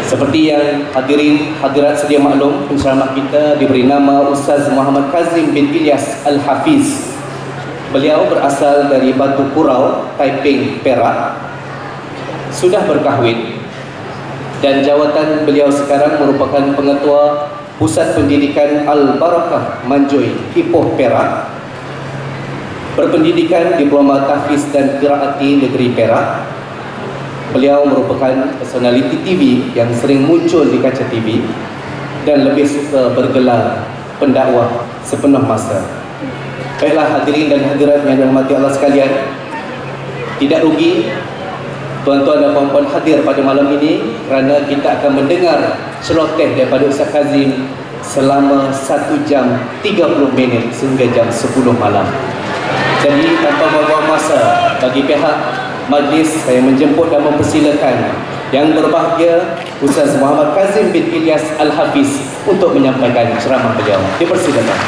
Seperti yang hadirin hadirat sedia maklum, penceramah kita diberi nama Ustaz Muhammad Kazim bin Ilyas Al-Hafiz. Beliau berasal dari Batu Kurau, Taiping, Perak. Sudah berkahwin dan jawatan beliau sekarang merupakan pengetua Pusat Pendidikan Al-Barakah Manjoy, Ipoh, Perak. Berpendidikan Diploma Tahfiz dan Qiraati Negeri Perak. Beliau merupakan personaliti TV yang sering muncul di kaca TV dan lebih suka bergelar pendakwah sepenuh masa. Baiklah hadirin dan hadirat yang dirahmati Allah sekalian, tidak rugi tuan-tuan dan puan-puan hadir pada malam ini kerana kita akan mendengar celoteh daripada Ustaz Kazim selama 1 jam 30 minit sehingga jam 10 malam. Jadi tanpa buang-buang masa, bagi pihak majlis saya menjemput dan mempersilakan yang berbahagia Ustaz Muhammad Kazim bin Ilyas Al-Hafiz untuk menyampaikan ceramah beliau. Dipersilakan.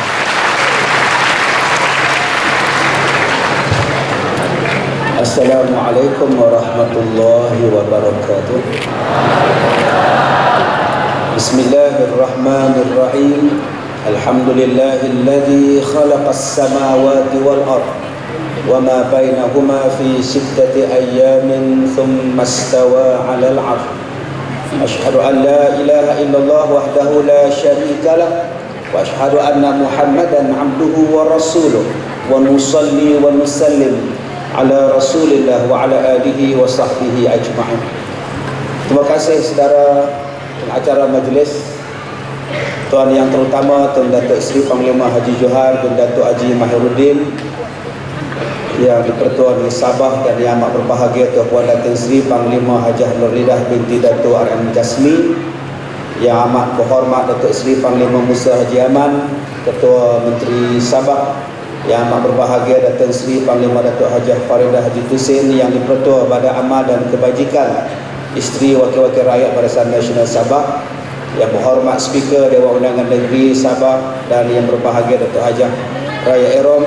Assalamualaikum warahmatullahi wabarakatuh. Bismillahirrahmanirrahim. Alhamdulillahilladzi khalaqas samawati wal ardh وما بينهما في 6 أيام ثم استوى على العرش أشهد أن لا إله إلا الله وحده لا شريك له وأشهد أن محمدا عبده ورسوله ونصلي ونسلم على رسول الله وعلى آله وصحبه أجمعين. Terima kasih saudara pengacara majlis, tuan yang terutama Tuan Datuk Seri Panglima Haji Johar bin Datuk Haji Mahiruddin, yang di-Pertuan di Sabah, dan yang amat berbahagia Tuan Datuk Seri Panglima Hajah Nurlidah binti Datuk R.M. Jasmi, yang amat berhormat Datuk Seri Panglima Musa Haji Aman, Ketua Menteri Sabah, yang amat berbahagia Datuk Seri Panglima Datuk Hajah Faridah Haji Tusin, yang di-Pertua Badan Amal dan Kebajikan Isteri Wakil-Wakil Rakyat Barisan Nasional Sabah, yang berhormat Speaker Dewan Undangan Negeri Sabah, dan yang berbahagia Datuk Hajah Raya Erom,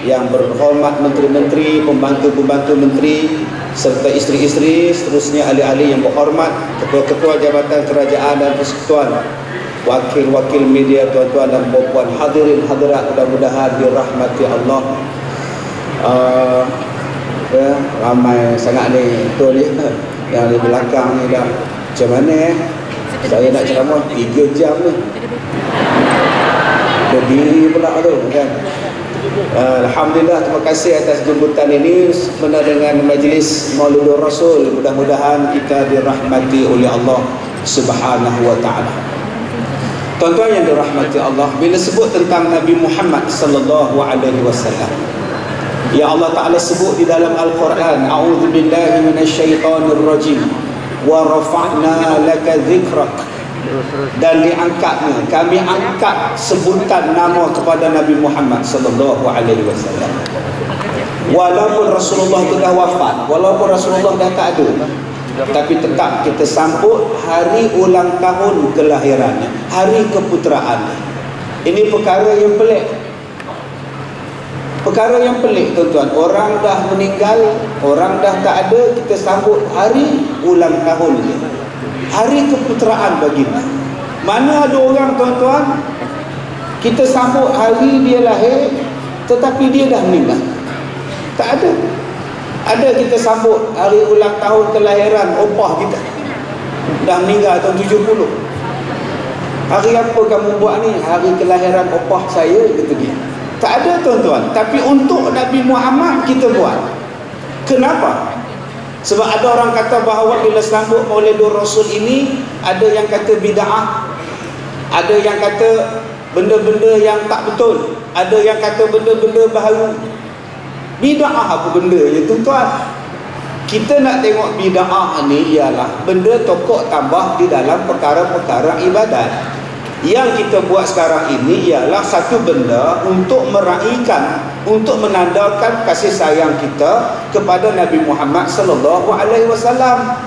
yang berhormat menteri-menteri, pembantu-pembantu menteri, serta isteri-isteri, seterusnya ahli-ahli yang berhormat, ketua-ketua jabatan kerajaan dan persekutuan, wakil-wakil media, tuan-tuan dan puan-puan, hadirin hadirat, mudah-mudahan dirahmati Allah. Ramai sangat ni betul ni, yang di belakang ni dah macam mana saya nak ceramah 3 jam ni, berdiri pula tu kan. Alhamdulillah, terima kasih atas jemputan ini bersama dengan majlis Maulidur Rasul. Mudah-mudahan kita dirahmati oleh Allah Subhanahu wa taala. Tuan-tuan yang dirahmati Allah, bila sebut tentang Nabi Muhammad sallallahu alaihi wasallam, ya Allah Taala sebut di dalam Al-Quran, a'udzubillahi minasyaitonir rajim, wa rafa'na laka dzikrak, dan diangkatnya, kami angkat sebutan nama kepada Nabi Muhammad sallallahu alaihi wasallam. Walaupun Rasulullah itu dah wafat, walaupun Rasulullah dah tak ada, tapi tetap kita sambut hari ulang tahun kelahirannya, hari keputeraannya. Ini perkara yang pelik. Perkara yang pelik tuan-tuan. Orang dah meninggal, orang dah tak ada, kita sambut hari ulang tahun dia, hari keputeraan baginda. Mana ada orang tuan-tuan, kita sambut hari dia lahir tetapi dia dah meninggal? Tak ada. Ada kita sambut hari ulang tahun kelahiran opah kita, dah meninggal tahun 70. Hari apa kamu buat ni? Hari kelahiran opah saya, kata dia. Tak ada tuan-tuan. Tapi untuk Nabi Muhammad kita buat. Kenapa? Sebab ada orang kata bahawa bila sambut Maulidur Rasul ini, ada yang kata bid'ah, ada yang kata benda-benda yang tak betul, ada yang kata benda-benda baharu. Bid'ah apa benda ya tuan-tuan? Kita nak tengok bid'ah ni ialah benda tokok tambah di dalam perkara-perkara ibadat. Yang kita buat sekarang ini ialah satu benda untuk meraihkan, untuk menandakan kasih sayang kita kepada Nabi Muhammad sallallahu alaihi wasallam.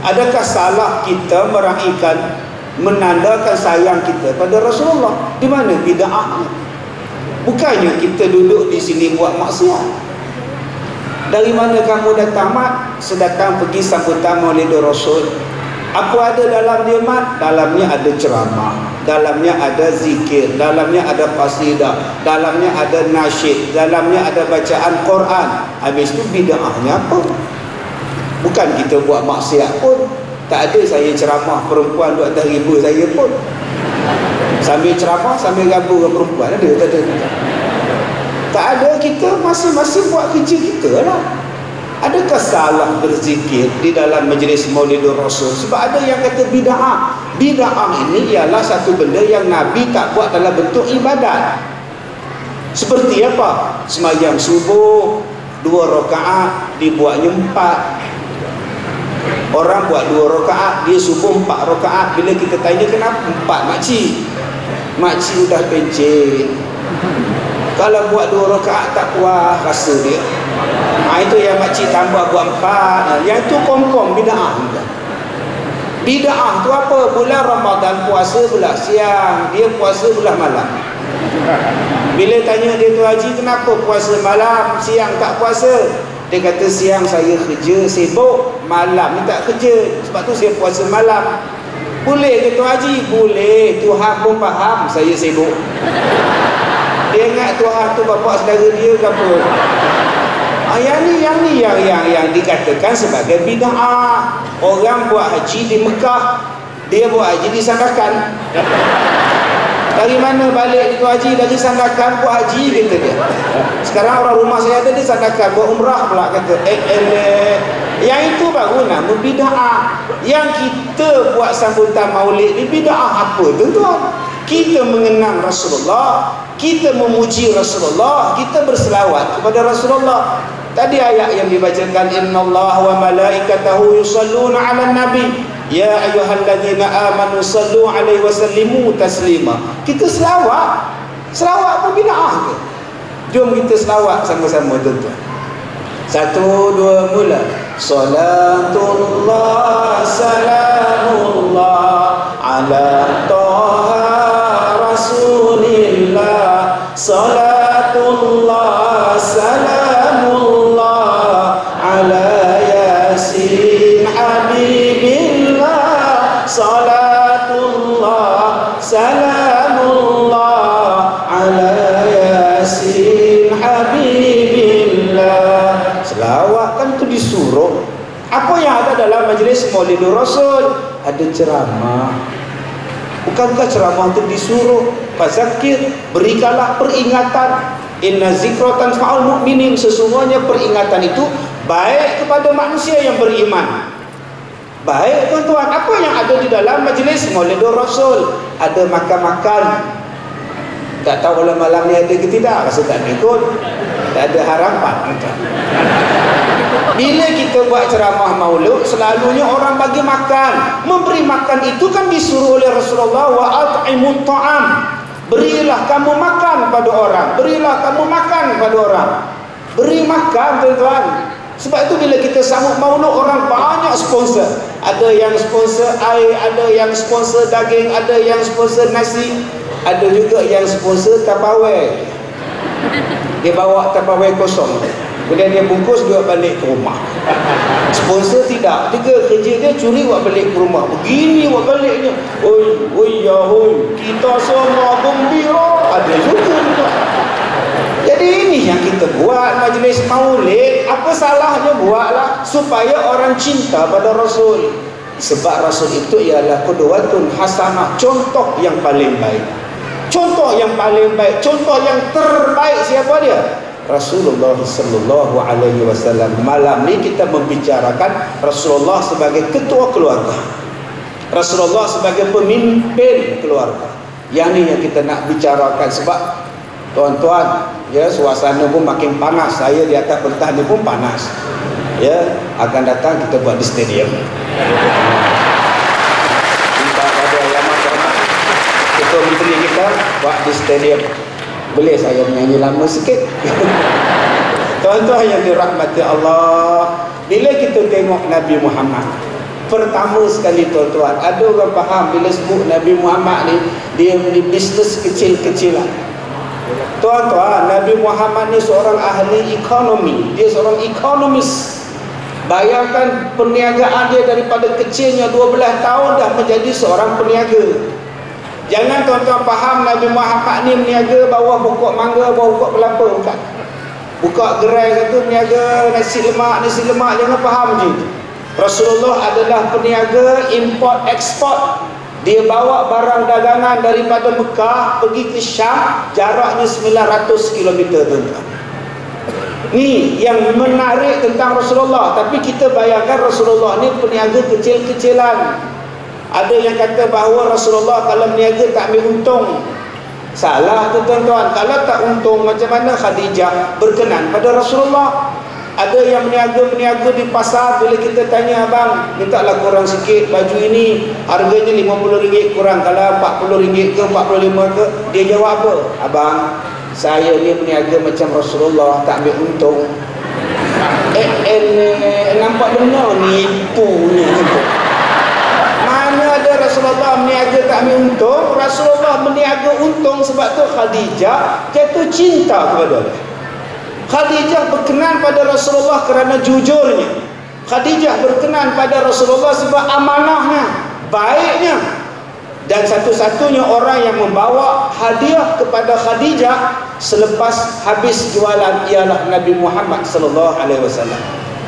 Adakah salah kita meraihkan, menandakan sayang kita pada Rasulullah? Di mana bid'ahnya? Bukannya kita duduk di sini buat maksiat. Dari mana kamu datang mat? Sedatang pergi sambutan Maulidur Rasul. Apa ada dalam dia, Mat? Dalamnya ada ceramah, dalamnya ada zikir, dalamnya ada qasidah, dalamnya ada nasyid, dalamnya ada bacaan Quran. Habis tu bid'ahnya apa? Bukan kita buat maksiat pun. Tak ada saya ceramah perempuan duduk atas riba saya pun. Sambil ceramah, sambil gabu dengan perempuan. Ada? Tak ada. Tak ada, kita masing-masing buat kerja kita lah. Adakah salah berzikir di dalam majlis Maulidur Rasul? Sebab ada yang kata bid'ah. Bid'ah ini ialah satu benda yang Nabi tak buat dalam bentuk ibadat. Seperti apa? Sembahyang subuh 2 rakaat dibuatnya 4. Orang buat 2 rakaat, dia subuh 4 rakaat. Bila kita tanya kenapa 4, makcik? Makcik udah pencet. Kalau buat 2 rakaat tak puas rasa dia. Itu yang makcik tambah buat 4. Yang tu confirm bid'ah. Bid'ah tu apa? Bulan Ramadan puasa belah siang, dia puasa belah malam. Bila tanya dia, tu Haji kenapa puasa malam, siang tak puasa? Dia kata siang saya kerja sibuk, malam ni tak kerja, sebab tu saya puasa malam. Boleh ke tu Haji? Boleh, Tuhan pun faham saya sibuk. Dia ingat Tuhan tu bapa saudara dia ke apa? Yang dikatakan sebagai bid'ah. Orang buat haji di Mekah, dia buat haji di Sandakan. Dari mana balik itu haji? Dari Sandakan buat haji, kata dia. Sekarang orang rumah saya ada di Sandakan buat umrah pula, kata. Yang itu baru nama bid'ah. Yang kita buat sambutan maulid ni bid'ah apa, tuan-tuan? Kita mengenang Rasulullah, kita memuji Rasulullah, kita berselawat kepada Rasulullah. Tadi ayat yang dibacakan, innallaha wa malaikatahu yusalluna 'alan nabi ya ayyuhalladzina amanu sallu 'alaihi wa sallimu taslima. Kita selawat. Selawat apa bid'ah ke? Jom kita selawat sama-sama, tuan-tuan. 1, 2 mula. Salatullah salamullah ala taha rasulillah. Salatullah salamullah ala yasin habibillah. Salatullah salamullah ala yasin habibillah. Selawat kan tu disuruh. Apa yang ada dalam majlis Maulidur Rasul? Ada ceramah. Bukankah ceramah itu disuruh? Fazakir, berikanlah peringatan. Inna zikra tanfa'ul mu'minin. Sesungguhnya peringatan itu baik kepada manusia yang beriman. Baik, tuan-tuan. Apa yang ada di dalam majlis Maulidur Rasul? Ada makan-makan. Tak tahu kalau malam ni ada ke tidak. Rasa tak ada kot. Tak ada harapan. Bila kita buat ceramah maulud, selalunya orang bagi makan. Memberi makan itu kan disuruh oleh Rasulullah, wa at'imut ta'am. Berilah kamu makan pada orang. Berilah kamu makan pada orang. Beri makan, tuan-tuan. Sebab itu bila kita sambut maulud, orang banyak sponsor. Ada yang sponsor air, ada yang sponsor daging, ada yang sponsor nasi, ada juga yang sponsor Tupperware. Dia bawa Tupperware kosong, kemudian dia bungkus dia balik ke rumah. Sponsor tidak, dia kerja dia curi buat balik ke rumah. Begini buat baliknya. Oi ya hoi, kita semua gembira. Ada juga. Jadi ini yang kita buat majlis maulid. Apa salahnya buatlah supaya orang cinta pada Rasul. Sebab Rasul itu ialah qudwatun hasanah, contoh yang paling baik. Contoh yang paling baik, contoh yang terbaik siapa dia? Rasulullah sallallahu alaihi wasallam. Malam ni kita membicarakan Rasulullah sebagai ketua keluarga, Rasulullah sebagai pemimpin keluarga. Yang ni yang kita nak bicarakan. Sebab tuan-tuan, ya, suasana pun makin panas. Saya di atas pentas ni pun panas. Ya, akan datang kita buat di stadium. Minta pada ulama ketua menteri kita buat di stadium. Boleh saya menyanyi lama sikit? Tuan-tuan yang dirahmati Allah, bila kita tengok Nabi Muhammad, pertama sekali tuan-tuan, ada orang faham bila sebut Nabi Muhammad ni, dia ni bisnes kecil-kecilan. Tuan-tuan, Nabi Muhammad ni seorang ahli ekonomi. Dia seorang ekonomis. Bayangkan perniagaan dia daripada kecilnya 12 tahun dah menjadi seorang peniaga. Jangan tuan-tuan faham Nabi Muhammad ni meniaga bawa pokok mangga, bawa pokok kelapa, bukan. Buka gerai satu meniaga nasi lemak, jangan faham je. Rasulullah adalah peniaga import ekspor. Dia bawa barang dagangan daripada Mekah pergi ke Syam, jaraknya 900 km, tuan-tuan. Ni yang menarik tentang Rasulullah. Tapi kita bayangkan Rasulullah ni peniaga kecil-kecilan. Ada yang kata bahawa Rasulullah kalau meniaga tak ambil untung. Salah tu tuan-tuan. Kalau tak untung, macam mana Khadijah berkenan pada Rasulullah? Ada yang meniaga di pasar, bila kita tanya, abang mintalah kurang sikit baju ini, harganya RM50 kurang, kalau RM40 ke RM45 ke, dia jawab apa? Abang, saya ni meniaga macam Rasulullah, tak ambil untung. Nampak benar nipunya gitu. Mana ada Rasulullah meniaga tak ambil untung? Rasulullah meniaga untung, sebab tu Khadijah jatuh cinta kepada dia. Khadijah berkenan pada Rasulullah kerana jujurnya. Khadijah berkenan pada Rasulullah sebab amanahnya, baiknya. Dan satu-satunya orang yang membawa hadiah kepada Khadijah selepas habis jualan ialah Nabi Muhammad sallallahu alaihi wasallam.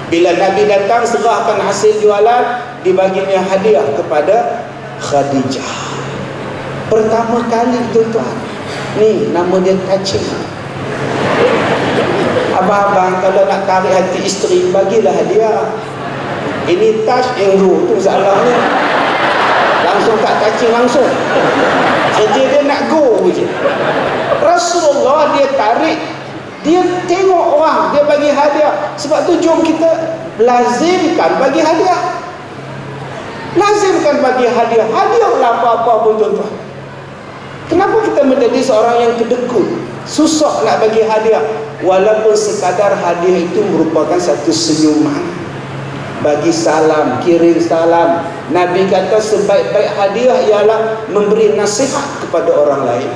Bila Nabi datang serahkan hasil jualan, dibaginya hadiah kepada Khadijah. Pertama kali tuan-tuan. Ni nama dia touching. Abang-abang kalau nak tarik hati isteri, bagilah hadiah. Ini touch and go tu masalahnya. Langsung tak touching langsung. Kerja dia nak go je. Rasulullah dia tarik, dia tengok orang, dia bagi hadiah. Sebab tu jom kita lazimkan bagi hadiah. Lazimkan bagi hadiah. Hadiahlah apa-apa pun tuan-tuan. Kenapa kita menjadi seorang yang kedekut, susah nak bagi hadiah? Walaupun sekadar hadiah itu merupakan satu senyuman, bagi salam, kirim salam. Nabi kata sebaik-baik hadiah ialah memberi nasihat kepada orang lain.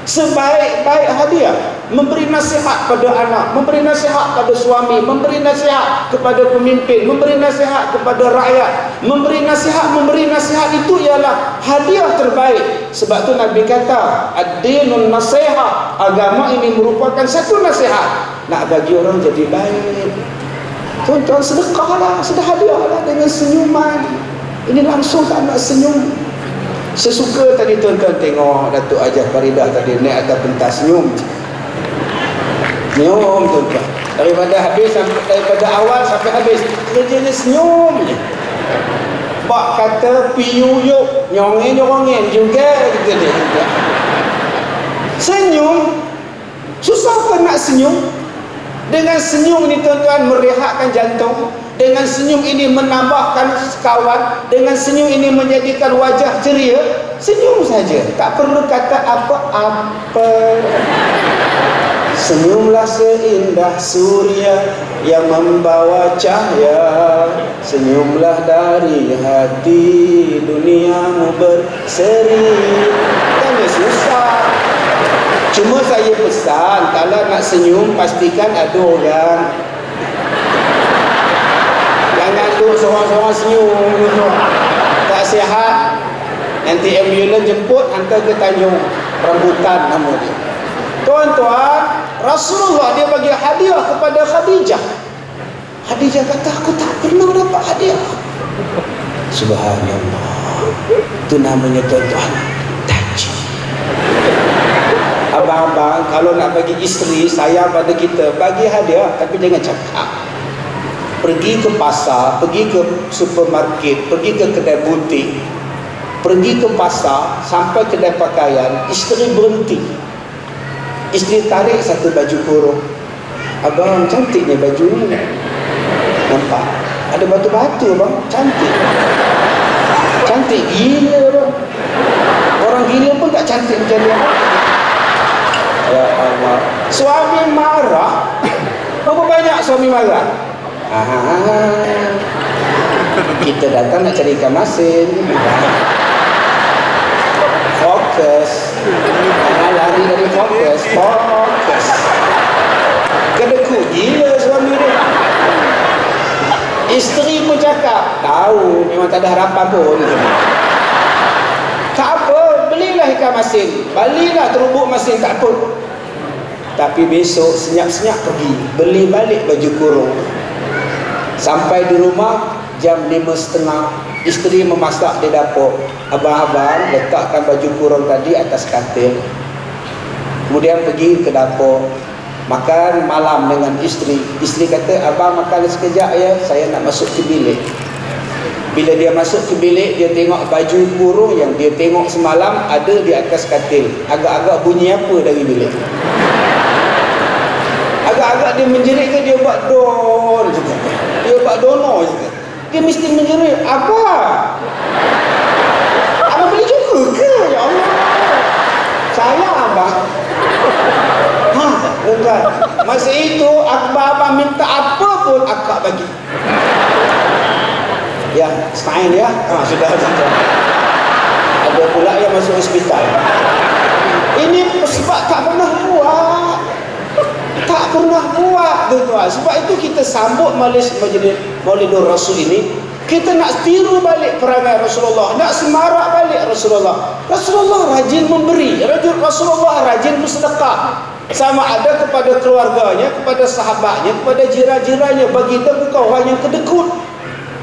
Sebaik-baik hadiah memberi nasihat pada anak, memberi nasihat pada suami, memberi nasihat kepada pemimpin, memberi nasihat kepada rakyat, memberi nasihat itu ialah hadiah terbaik. Sebab tu Nabi kata ad-dinun nasihat, agama ini merupakan satu nasihat nak bagi orang jadi baik. Tuan-tuan, sedekahlah, sedekahlah dengan senyuman. Ini langsung tak nak senyum. Sesuka tadi tuan-tuan tengok Datuk Hajah Faridah tadi naik atas pentas senyum. Senyum tuan-tuan. Daripada awal sampai habis kerjanya senyum je. Pak kata piyuyuk, nyongeng juga gitu dia. Senyum. Susah kan nak senyum? Dengan senyum ini tuan-tuan merehatkan jantung. Dengan senyum ini menambahkan kawan. Dengan senyum ini menjadikan wajah ceria. Senyum saja, tak perlu kata apa-apa. Senyumlah seindah surya yang membawa cahaya. Senyumlah dari hati, duniamu berseri. Kan susah. Cuma saya pesan, kalau nak senyum pastikan ada orang. Jangan duduk seorang-seorang senyum. Tak sihat. Nanti ambulans jemput, hantar ke Tanjung Rambutan nama dia. Tuan-tuan, Rasulullah dia bagi hadiah kepada Khadijah. Khadijah kata, aku tak pernah dapat hadiah. Subhanallah. Itu namanya tuan-tuan, touch. Abang-abang, kalau nak bagi isteri sayang pada kita, bagi hadiah, tapi jangan cakap. Pergi ke pasar, pergi ke supermarket, pergi ke kedai butik, pergi ke pasar, sampai kedai pakaian, isteri berhenti. Isteri tarik satu baju kurung. Abang, cantiknya baju ni. Nampak? Ada batu-batu bang, cantik. Cantik gila bang. Orang gila pun tak cantik macam dia. Ya Allah. Suami marah. Berapa banyak suami marah? Kita datang nak cari ikan masin. Fokus. Jangan lari dari fokus. Fokus. Kedekut gila suami dia. cakap, tahu memang tak ada harapan pun. Tak apa, belilah ikan masin, balilah terubuk masin, tak apa. Tapi besok senyap-senyap pergi, beli balik baju kurung. Sampai di rumah jam 5.30, isteri memasak di dapur. Abang-abang letakkan baju kurung tadi atas katil. Kemudian pergi ke dapur, makan malam dengan isteri. Isteri kata, abang makan sekejap ya, saya nak masuk ke bilik. Bila dia masuk ke bilik, dia tengok baju kurung yang dia tengok semalam ada di atas katil. Agak-agak bunyi apa dari bilik? Agak-agak dia menjerit ke dia buat don juga. Dia buat dono juga. Dia mesti menjerit, apa? Abang beli juga ke? Ya Allah. Saya abang. Tuan. Masa itu abang minta apa pun akak bagi. Ya, sign ya. Sudah. Ada pula yang masuk hospital. Ini sebab tak pernah buat. Tak pernah buat, tuan. Sebab itu kita sambut majlis Maulidur Rasul ini, kita nak tiru balik perangai Rasulullah, nak semarak balik Rasulullah. Rasulullah rajin memberi, Rasulullah rajin bersedekah. Sama ada kepada keluarganya, kepada sahabatnya, kepada jiran-jirannya. Bagi kita bukan orang yang kedekut.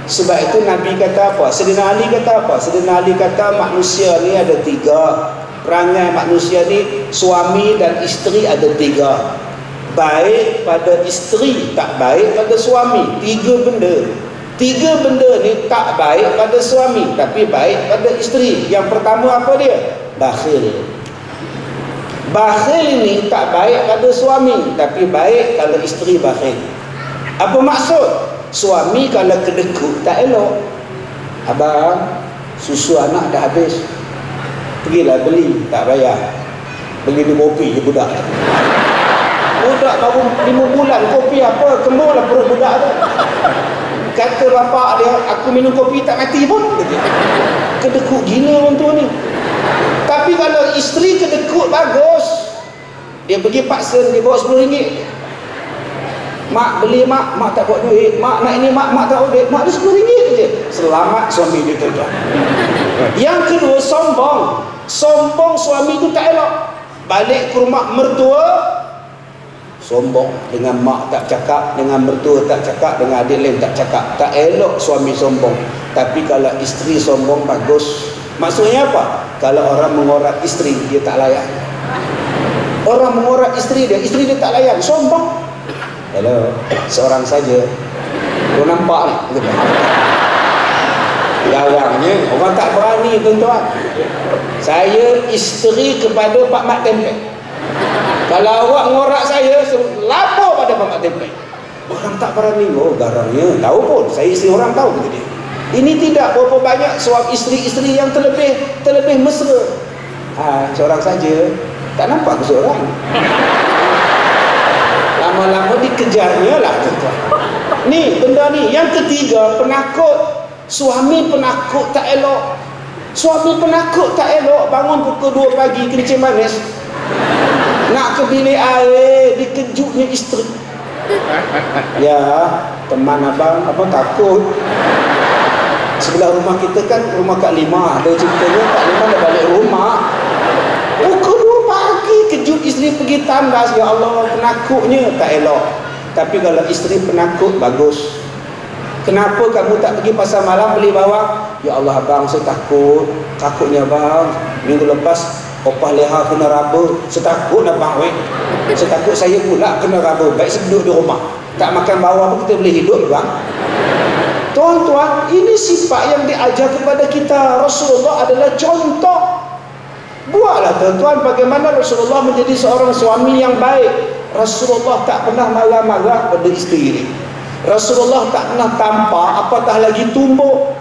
Sebab itu Nabi kata apa? Sayyidina Ali kata apa? Sayyidina Ali kata manusia ni ada 3. Perangai manusia ni, suami dan isteri ada 3. Baik pada isteri, tak baik pada suami. 3 benda. 3 benda ni tak baik pada suami, tapi baik pada isteri. Yang pertama apa dia? Bakhil. Bakhil ini tak baik pada suami, tapi baik kalau isteri bakhil. Apa maksud? Suami kalau kedekut tak elok. Abang, susu anak dah habis, pergilah beli, tak bayar. Beli di kopi je budak. Budak baru 5 bulan, kopi apa? Kemurlah perut budak tu. Kata bapak dia, aku minum kopi tak mati pun. Kedekut gila orang tua ni. Tapi kalau isteri kedekut bagus, dia pergi paksa, dia bawa RM10. Mak beli mak, mak tak bawa duit. Mak nak ini, mak tak bawa duit. Mak ada RM10 je. Selamat suami dia tu. Yang kedua, sombong. Sombong suami tu tak elok. Balik ke rumah mertua, sombong. Dengan mak tak cakap, dengan mertua tak cakap, dengan adik lain tak cakap. Tak elok suami sombong. Tapi kalau isteri sombong, bagus. Maksudnya apa? Kalau orang mengorat isteri, dia tak layak. Orang mengorat isteri dia tak layak, sombong. Hello, seorang saja. Kau nampak ni? Jarangnya orang tak berani, tuan-tuan. Saya isteri kepada Pak Mat Tempek. Kalau awak ngorak saya, lapor pada Pak Mat Tempek. Orang tak berani. Oh, garangnya. Tahu pun, saya isteri orang tahu begitu dia. Ini tidak berapa banyak suami isteri-isteri yang terlebih mesra. Seorang saja. Tak nampak ke seorang? Lama-lama dikejarnya lah, tuan-tuan. Ni, benda ni. Yang ketiga, penakut. Suami penakut tak elok. Suami penakut tak elok. Bangun pukul 2 pagi, kencing manis. Nak ke bilik air, dikejutnya isteri. Ya, teman abang takut. Sebelah rumah kita kan rumah Kak Lima. Ada ceritanya Kak Lima dah balik rumah. Pukul 2 pagi kejut isteri pergi tandas. Ya Allah, penakutnya tak elok. Tapi kalau isteri penakut, bagus. Kenapa kamu tak pergi pasar malam beli bawang? Ya Allah abang, saya takut. Takutnya abang, minggu lepas opah leha kena raba. Saya takut abang weh. Saya takut saya pula kena raba. Baik saya duduk di rumah, tak makan bawang pun kita boleh hidup bang. Tuan-tuan, ini sifat yang diajar kepada kita. Rasulullah adalah contoh. Buatlah tuan-tuan bagaimana Rasulullah menjadi seorang suami yang baik. Rasulullah tak pernah marah-marah pada isteri ini. Rasulullah tak pernah tampar, apatah lagi tumbuk.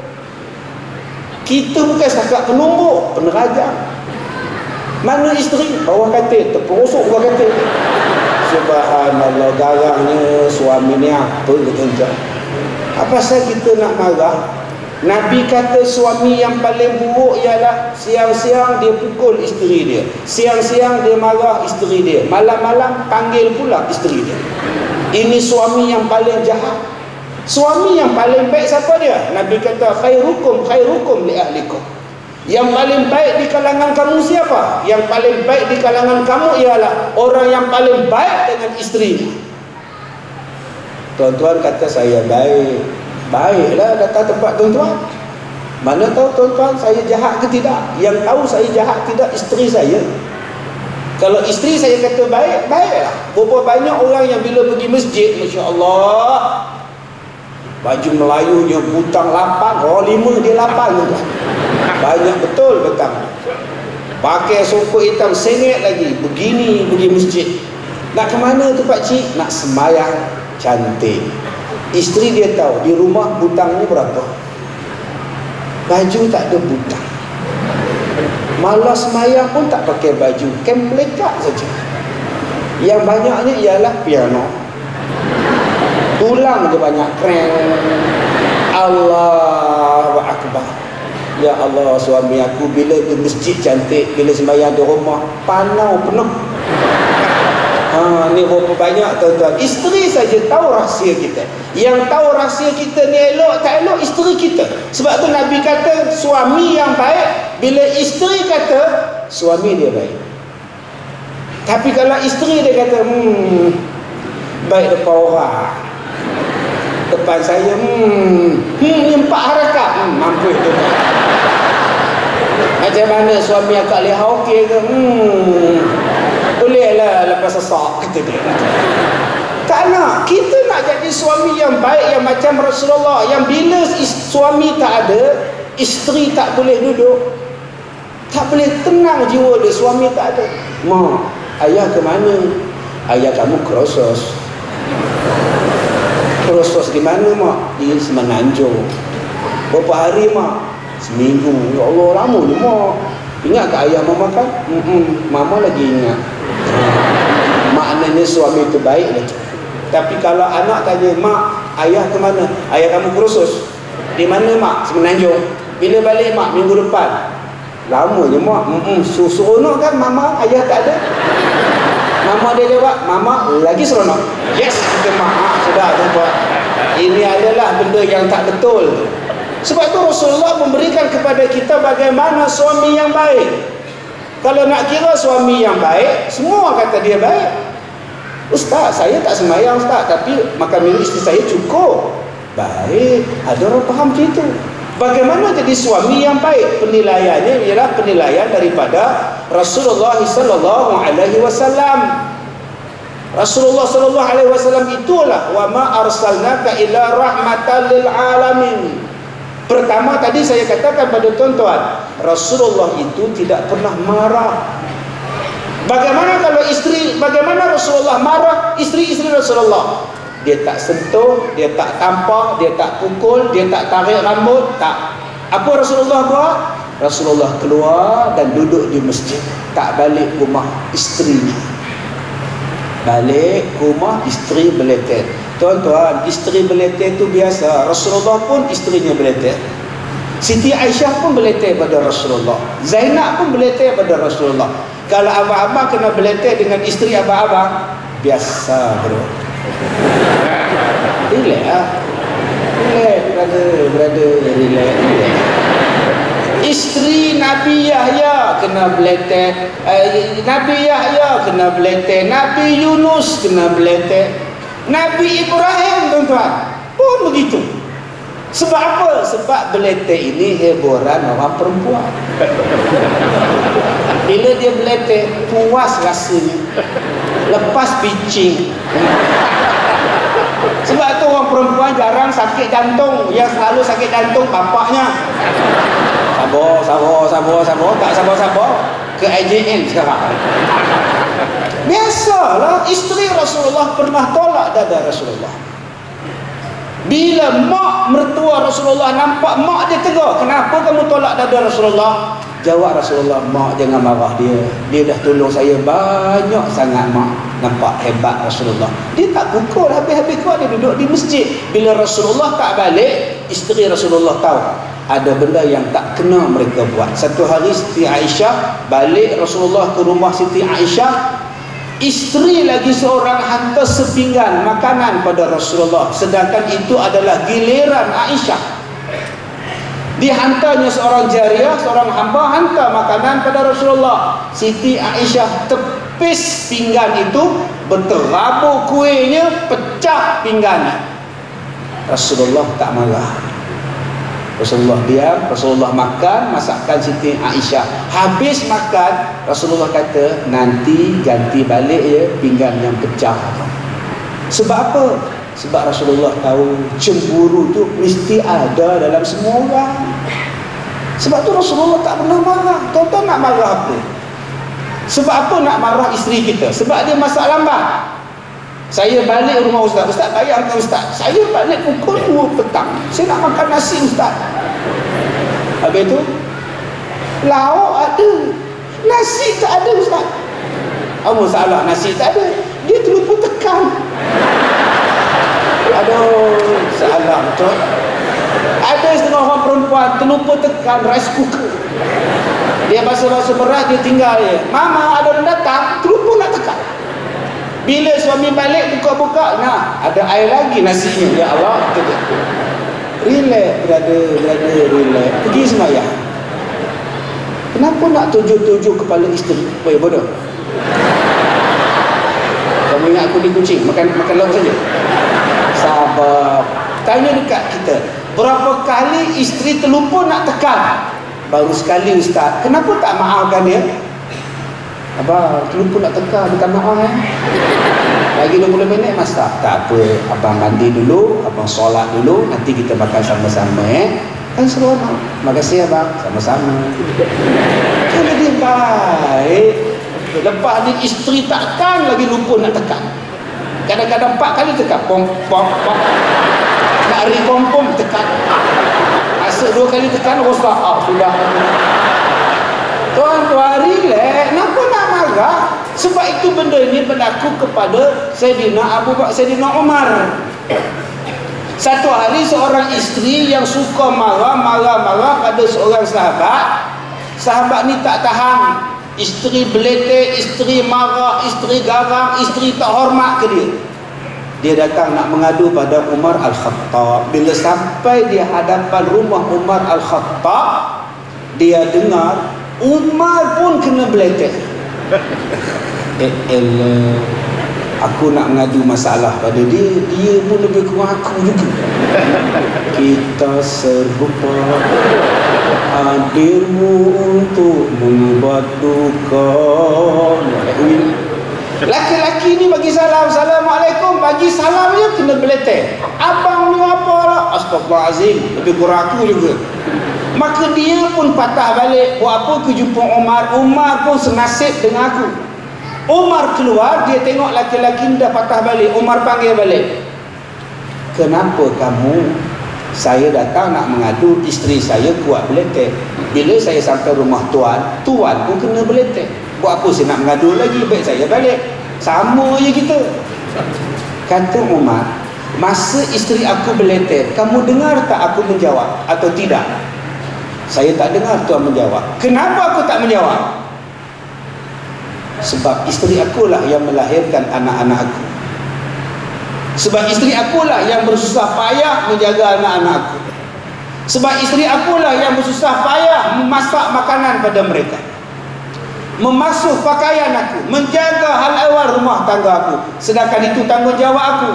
Kita bukan setakat penumbuk, penerajam. Mana isteri? Bawah katil, terperosok bawah katil. Subhanallah, garangnya suami ni apa gitu. Apa pasal kita nak marah? Nabi kata suami yang paling buruk ialah siang-siang dia pukul isteri dia, siang-siang dia marah isteri dia, malam-malam panggil pula isteri dia. Ini suami yang paling jahat. Suami yang paling baik siapa dia? Nabi kata khairukum li ahlikum. Yang paling baik di kalangan kamu siapa? Yang paling baik di kalangan kamu ialah orang yang paling baik dengan isteri. Tuan-tuan kata saya baik. Baiklah datang tempat tuan-tuan. Mana tahu tuan-tuan saya jahat ke tidak? Yang tahu saya jahat tidak isteri saya. Kalau isteri saya kata baik, baiklah. Berapa banyak orang yang bila pergi masjid, Masya Allah, baju Melayunya butang 8, 5 dia 8 juga. Banyak betul betang. Pakai songkok hitam sengit lagi, begini pergi masjid. Nak ke mana tu pakcik? Nak sembahyang. Cantik. Isteri dia tahu di rumah butangnya berapa. Baju tak ada butang. Malas sembahyang pun tak pakai baju, melekat saja. Yang banyaknya ialah piano. Tulang je banyak. Kreng. Allahu Akbar. Ya Allah, suami aku bila di masjid cantik, bila sembahyang di rumah panau penuh. Ni berapa banyak tuan-tuan. Isteri saja tahu rahsia kita. Yang tahu rahsia kita ni elok tak elok isteri kita. Sebab tu Nabi kata suami yang baik bila isteri kata suami dia baik. Tapi kalau isteri dia kata baik depan orang, depan saya ni 4 harakat, mampus tu. Macam mana suami akak lihat okey ke? Bolehlah lepas sesak, kata dia. Tak nak. Kita nak jadi suami yang baik, yang macam Rasulullah, yang bila suami tak ada, isteri tak boleh duduk, tak boleh tenang jiwa dia. Suami tak ada. Mak, ayah ke mana? Ayah kamu Kerosos. Kerosos di mana mak? Di Semenanjung. Berapa hari mak? Seminggu. Ya Allah, lama ni mak. Ingat tak ayah mama kan? Mama lagi ingat. Maknanya suami itu baik lah. Tapi kalau anak tanya, mak, ayah ke mana? Ayah kamu Kerosos. Di mana mak? Semenanjung. Bila balik mak? Minggu depan. Lama je mak. Seronok kan mama, ayah tak ada. Mama dia jawab, mama lagi seronok. Yes, kita mak. Sudah tu buat. Ini adalah benda yang tak betul. Sebab tu Rasulullah memberikan kepada kita bagaimana suami yang baik. Kalau nak kira suami yang baik, semua kata dia baik. Ustaz, saya tak sembahyang Ustaz, tapi makan minum isteri saya cukup. Baik, ada orang faham gitu. Bagaimana jadi suami yang baik? Penilaiannya ialah penilaian daripada Rasulullah sallallahu alaihi wasallam. Rasulullah sallallahu alaihi wasallam itulah wa ma arsalnaka illa rahmatan lil alamin. Pertama tadi saya katakan pada tuan-tuan, Rasulullah itu tidak pernah marah. Bagaimana kalau isteri, bagaimana Rasulullah marah isteri-isteri Rasulullah? Dia tak sentuh, dia tak tampar, dia tak pukul, dia tak tarik rambut, tak. Apa Rasulullah buat? Rasulullah keluar dan duduk di masjid, tak balik rumah isterinya. Balik rumah isteri beletet. Tuan-tuan, isteri beletet itu biasa. Rasulullah pun isterinya beletet. Siti Aisyah pun beletet pada Rasulullah. Zainab pun beletet pada Rasulullah. Kalau abang-abang kena beletet dengan isteri abang-abang, biasa bro. Relax lah. Relax brother, relax. Isteri Nabi Yahya kena beletet, Nabi Yahya kena beletet, Nabi Yunus kena beletet, Nabi Ibrahim tuan-tuan pun begitu. Sebab apa? Sebab beletet ini hiburan orang perempuan. Bila dia beletet, puas rasanya, lepas pitching. Sebab tu orang perempuan jarang sakit jantung. Yang selalu sakit jantung bapaknya. Sabar. Tak sabar. Ke IJN sekarang. Biasalah, isteri Rasulullah pernah tolak dada Rasulullah. Bila mak mertua Rasulullah nampak mak dia tegur, kenapa kamu tolak dada Rasulullah? Jawab Rasulullah, mak jangan marah dia. Dia dah tolong saya banyak sangat mak. Nampak hebat Rasulullah. Dia tak pukul habis-habis kuat, dia duduk di masjid. Bila Rasulullah tak balik, isteri Rasulullah tahu ada benda yang tak kena mereka buat. Satu hari Siti Aisyah balik, Rasulullah ke rumah Siti Aisyah. isteri lagi seorang hantar sepinggan makanan pada Rasulullah, sedangkan itu adalah giliran Aisyah. Dihantarnya seorang jariah, seorang hamba hantar makanan pada Rasulullah. Siti Aisyah tepis pinggan itu, berterabur kuihnya, pecah pinggannya. Rasulullah tak marah. Rasulullah diam, Rasulullah makan masakan Siti Aisyah. Habis makan, Rasulullah kata, nanti ganti balik ya pinggan yang pecah. Sebab apa? Sebab Rasulullah tahu cemburu tu mesti ada dalam semua orang. Sebab tu Rasulullah tak pernah marah. Tuan-tuan nak marah apa? Sebab apa nak marah isteri kita? Sebab dia masak lambat. Saya balik rumah ustaz, ustaz bayangkan ustaz, saya balik pukul 2 petang, saya nak makan nasi ustaz. Habis tu lauk ada, nasi tak ada ustaz. Apa masalah nasi tak ada? Dia terlupa tekan. Aduh, salah betul. Ada setengah orang perempuan terlupa tekan rice cooker. Dia basuh-basuh beras, dia tinggal je. Mama ada orang datang, terlupa nak tekan. Bila suami balik buka-buka, nah ada air lagi nasinya. Ya Allah, relax brother, relax. Pergi semayang. Kenapa nak tuju-tuju kepala isteri? Boleh bodoh. Kamu ingat aku di kucing makan lauk saja? Sabar. Tanya dekat kita, berapa kali isteri terlupa nak tekan? Baru sekali ustaz. Kenapa tak maafkan dia? Abang, terlupa nak tekan, bukan maaf Lagi 20 minit masak. Tak apa, abang mandi dulu, abang solat dulu, nanti kita makan sama-sama Kan seronok. Makasih abang, sama-sama. Kan dia baik. Lepas ni isteri takkan lagi lupa nak tekan. Kadang-kadang 4 kali tekan. Pom. Nak re-pom tekan. Asyik 2 kali tekan, rosak. Sudah. Tuan-tuan, relax. Kenapa nak marah? Sebab itu benda ini berlaku kepada Sayyidina Abu Bakar, Sayyidina Umar. Satu hari seorang isteri yang suka marah pada seorang sahabat. Sahabat ni tak tahan. Isteri beletek, isteri marah, isteri garang, isteri tak hormat ke dia. Dia datang nak mengadu pada Umar Al-Khattab. Bila sampai di hadapan rumah Umar Al-Khattab, dia dengar Umar pun kena beletek. Aku nak mengadu masalah pada dia, dia pun lebih kurang aku juga. Kita serupa, hadirmu untuk mengubat duka. Laki-laki ni bagi salam, Assalamualaikum, bagi salam je kena beletek. Abang ni apa lah? Astagfirullahalazim, lebih kurang aku juga. Maka dia pun patah balik. Buat apa ke jumpa Umar? Umar pun senasib dengan aku. Umar keluar, dia tengok laki-laki ni dah patah balik. Umar panggil balik. Kenapa kamu? Saya datang nak mengadu isteri saya kuat beletek. Bila saya sampai rumah tuan pun kena beletek. Buat apa saya nak mengadu lagi? Baik saya balik. Sama je kita. Kata Umar, masa isteri aku beletek, kamu dengar tak aku menjawab atau tidak? Saya tak dengar tuan menjawab. Kenapa aku tak menjawab? Sebab isteri akulah yang melahirkan anak-anak aku. Sebab isteri akulah yang bersusah payah menjaga anak-anak aku. Sebab isteri akulah yang bersusah payah memasak makanan pada mereka, memasuh pakaian aku, menjaga hal ehwal rumah tangga aku. Sedangkan itu tanggungjawab aku.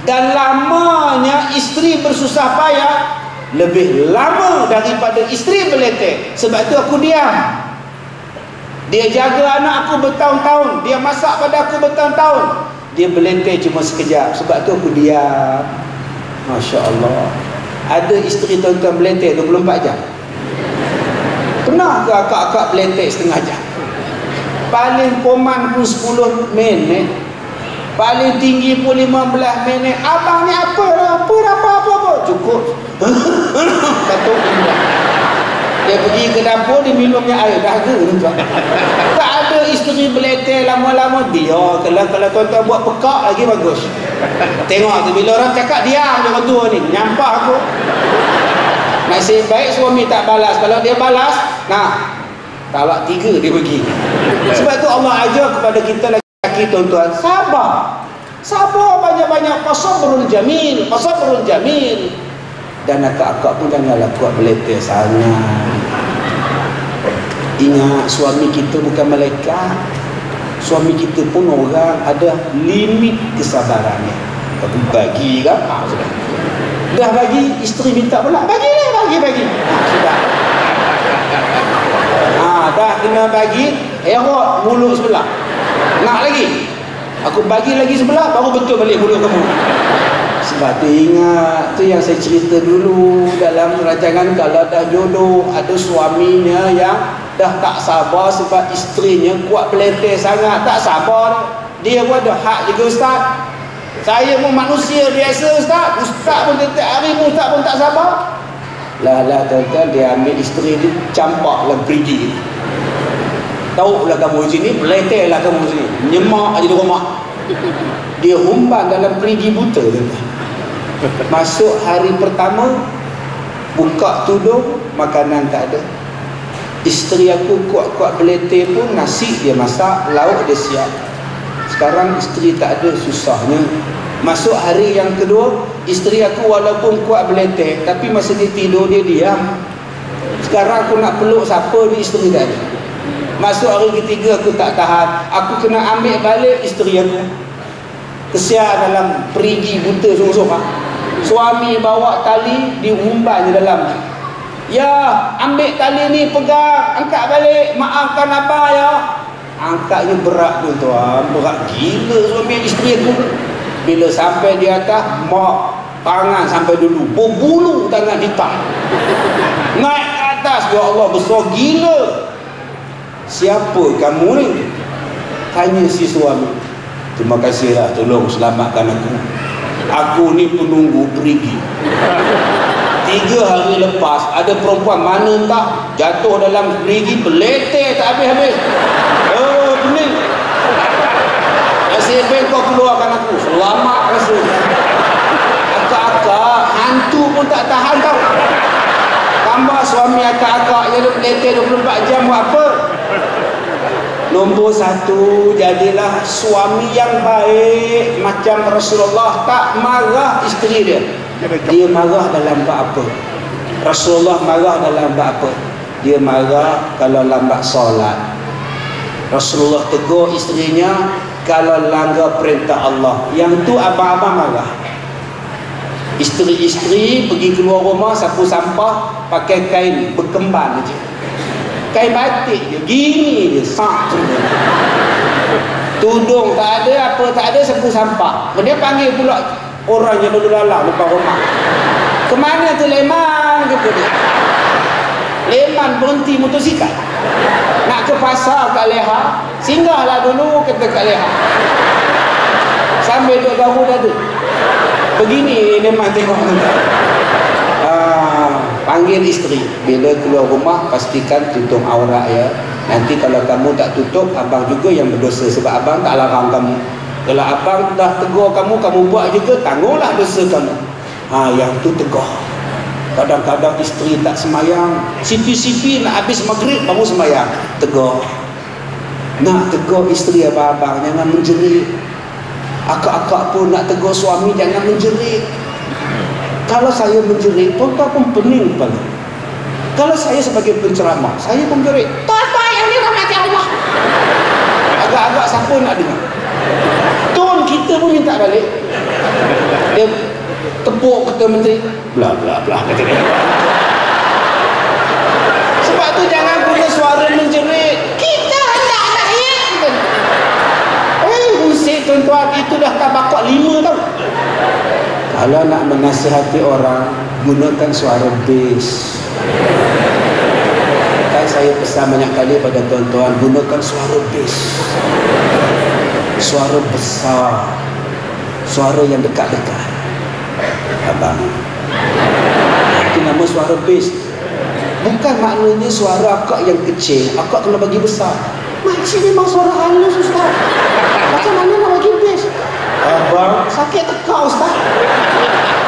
Dan lamanya isteri bersusah payah lebih lama daripada isteri beletek. Sebab itu aku diam. Dia jaga anak aku bertahun-tahun, dia masak pada aku bertahun-tahun. Dia beletek cuma sekejap. Sebab tu aku diam. Masya Allah. Ada isteri tuan-tuan beletek 24 jam? Pernah ke akak-akak beletek setengah jam? Paling poman pun 10 minit, paling tinggi pun 15 minit. Abang ni apa? Cukup. Batuk. Dia pergi ke dapur, dia minumnya air. Dah ada tuan. Tak ada isteri beletek lama-lama. Dia kalau tuan-tuan buat pekak lagi bagus. Tengok tu bila orang cakap diam dia tua ni. Nyampah aku. Nasib baik suami tak balas. Kalau dia balas, nah, talak 3 dia pergi. Sebab tu Allah ajar kepada kita lagi. lelaki tuan-tuan, sabar. Sabar banyak-banyak, fasabrun jamil, fasabrun jamil. Dan akak-akak pun janganlah kuat beletih sangat. Ingat, suami kita bukan malaikat. Suami kita pun orang, ada limit kesabarannya. Kalau bagi kan? Sudah. Dah bagi, isteri minta pula, bagi. Sudah. Dah kena bagi, erot mulut sebelah. Nak lagi? Aku bagi lagi sebelah, baru betul balik mulut kamu. Sebab tu ingat, tu yang saya cerita dulu dalam rancangan, kalau dah jodoh, ada suaminya yang dah tak sabar sebab isterinya kuat beletih sangat, tak sabar. Dia pun ada hak juga, Ustaz. Saya pun manusia biasa, Ustaz. Ustaz pun tiap hari pun Ustaz pun tak sabar. Lah tuan-tuan, dia ambil isteri dia, campak dalam perigi. Tahu lah kamu sini, beletih lah kamu sini, nyemak aja di rumah. Dia humban dalam perigi buta, tuan-tuan. Masuk hari pertama, buka tudung, makanan tak ada. Isteri aku kuat-kuat beletih pun, nasi dia masak, lauk dia siap. Sekarang isteri tak ada, susahnya. Masuk hari yang kedua, isteri aku walaupun kuat beletih, tapi masa dia tidur dia diam. Sekarang aku nak peluk siapa, dia isteri tak ada. Masuk hari ketiga aku tak tahan, aku kena ambil balik isteri aku. Kesian dalam perigi buta sorang-sorang. Suami bawa tali, diumban je dalam. Ya, ambil tali ni, pegang, angkat balik, maafkan abang ya. Angkatnya berat tuan-tuan, berat gila suami isteri aku. Bila sampai di atas, mak tangan sampai dulu, berbulu tangan hitam. Naik ke atas, ya Allah, besar gila. Siapa kamu ni? Tanya si suami. Terima kasihlah, tolong selamatkan aku. Aku ni penunggu perigi. 3 hari lepas, ada perempuan mana entah jatuh dalam perigi, beletih tak habis-habis. Pening. Nasib baik kau keluarkan aku, selamat rasa. Akak-akak, hantu pun tak tahan tau. Tambah suami akak-akak yang beletih 24 jam buat apa? Nombor 1, jadilah suami yang baik macam Rasulullah. Tak marah isteri dia, dia marah dalam bab apa? Rasulullah marah dalam bab apa? Dia marah kalau lambat solat. Rasulullah tegur isterinya kalau langgar perintah Allah. Yang tu abang-abang marah. Isteri-isteri pergi keluar rumah, sapu sampah pakai kain berkemban je, kain batik je, gini je, sak je. Tudung tak ada, apa tak ada, sapu sampah. Dia panggil pula orang yang lalu lalang depan rumah. Kemana tu Leman, kata dia. Leman berhenti motosikal, nak ke pasar Kak Leha. Singgahlah dulu, kata Kak Leha, sambil duduk garu dada. Begini Leman tengok tuan. Panggil isteri, bila keluar rumah pastikan tutup aurat ya. Nanti kalau kamu tak tutup, abang juga yang berdosa, sebab abang tak larang kamu. Kalau abang dah tegur kamu, kamu buat juga, tangguhlah dosa kamu. Yang tu tegur. Kadang-kadang isteri tak semayang, sipi-sipi nak habis maghrib baru semayang, tegur. Nak tegur isteri abang-abang, jangan menjerit. Akak-akak pun nak tegur suami, jangan menjerit. Kalau saya menjerit, tuan-tuan pun pening kepala. Kalau saya sebagai penceramah, saya pun menjerit, tuan-tuan yang dirahmati Allah. Agak-agak siapa nak dengar? Tuan kita pun minta balik. Dia tepuk kata menteri, bla bla bla, kata dia. Sebab tu jangan guna suara menjerit. Kita hendak lahir, kita. Musik tuan-tuan, itu dah tabaqat 5 tau. Kalau nak menasihati orang, gunakan suara bass. Kan saya pesan banyak kali pada tuan-tuan, gunakan suara bass, suara besar, suara yang dekat-dekat. Abang, itu nama suara bass. Bukan maknanya suara akak yang kecil, akak kena bagi besar. Makcik memang suara halus, Ustaz. Macam mana nak bagi bass? Abang, sakit tekak, Ustaz.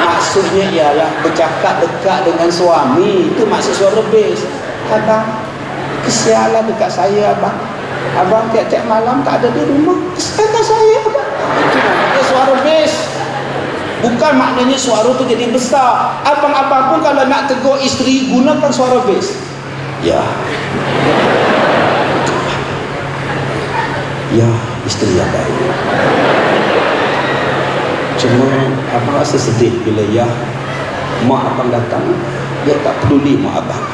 Maksudnya ialah bercakap dekat dengan suami. Itu maksud suara bass. Abang, kesianlah dekat saya, abang. Abang tiap-tiap malam tak ada di rumah. Kesiankan Itu namanya suara bes. Bukan maknanya suara tu jadi besar. Abang-abang pun kalau nak tegur isteri, gunakan suara bes. Ya. Ya, isteri yang baik. Cuma abang rasa sedih bila ya mak abang datang, dia tak peduli mak abang.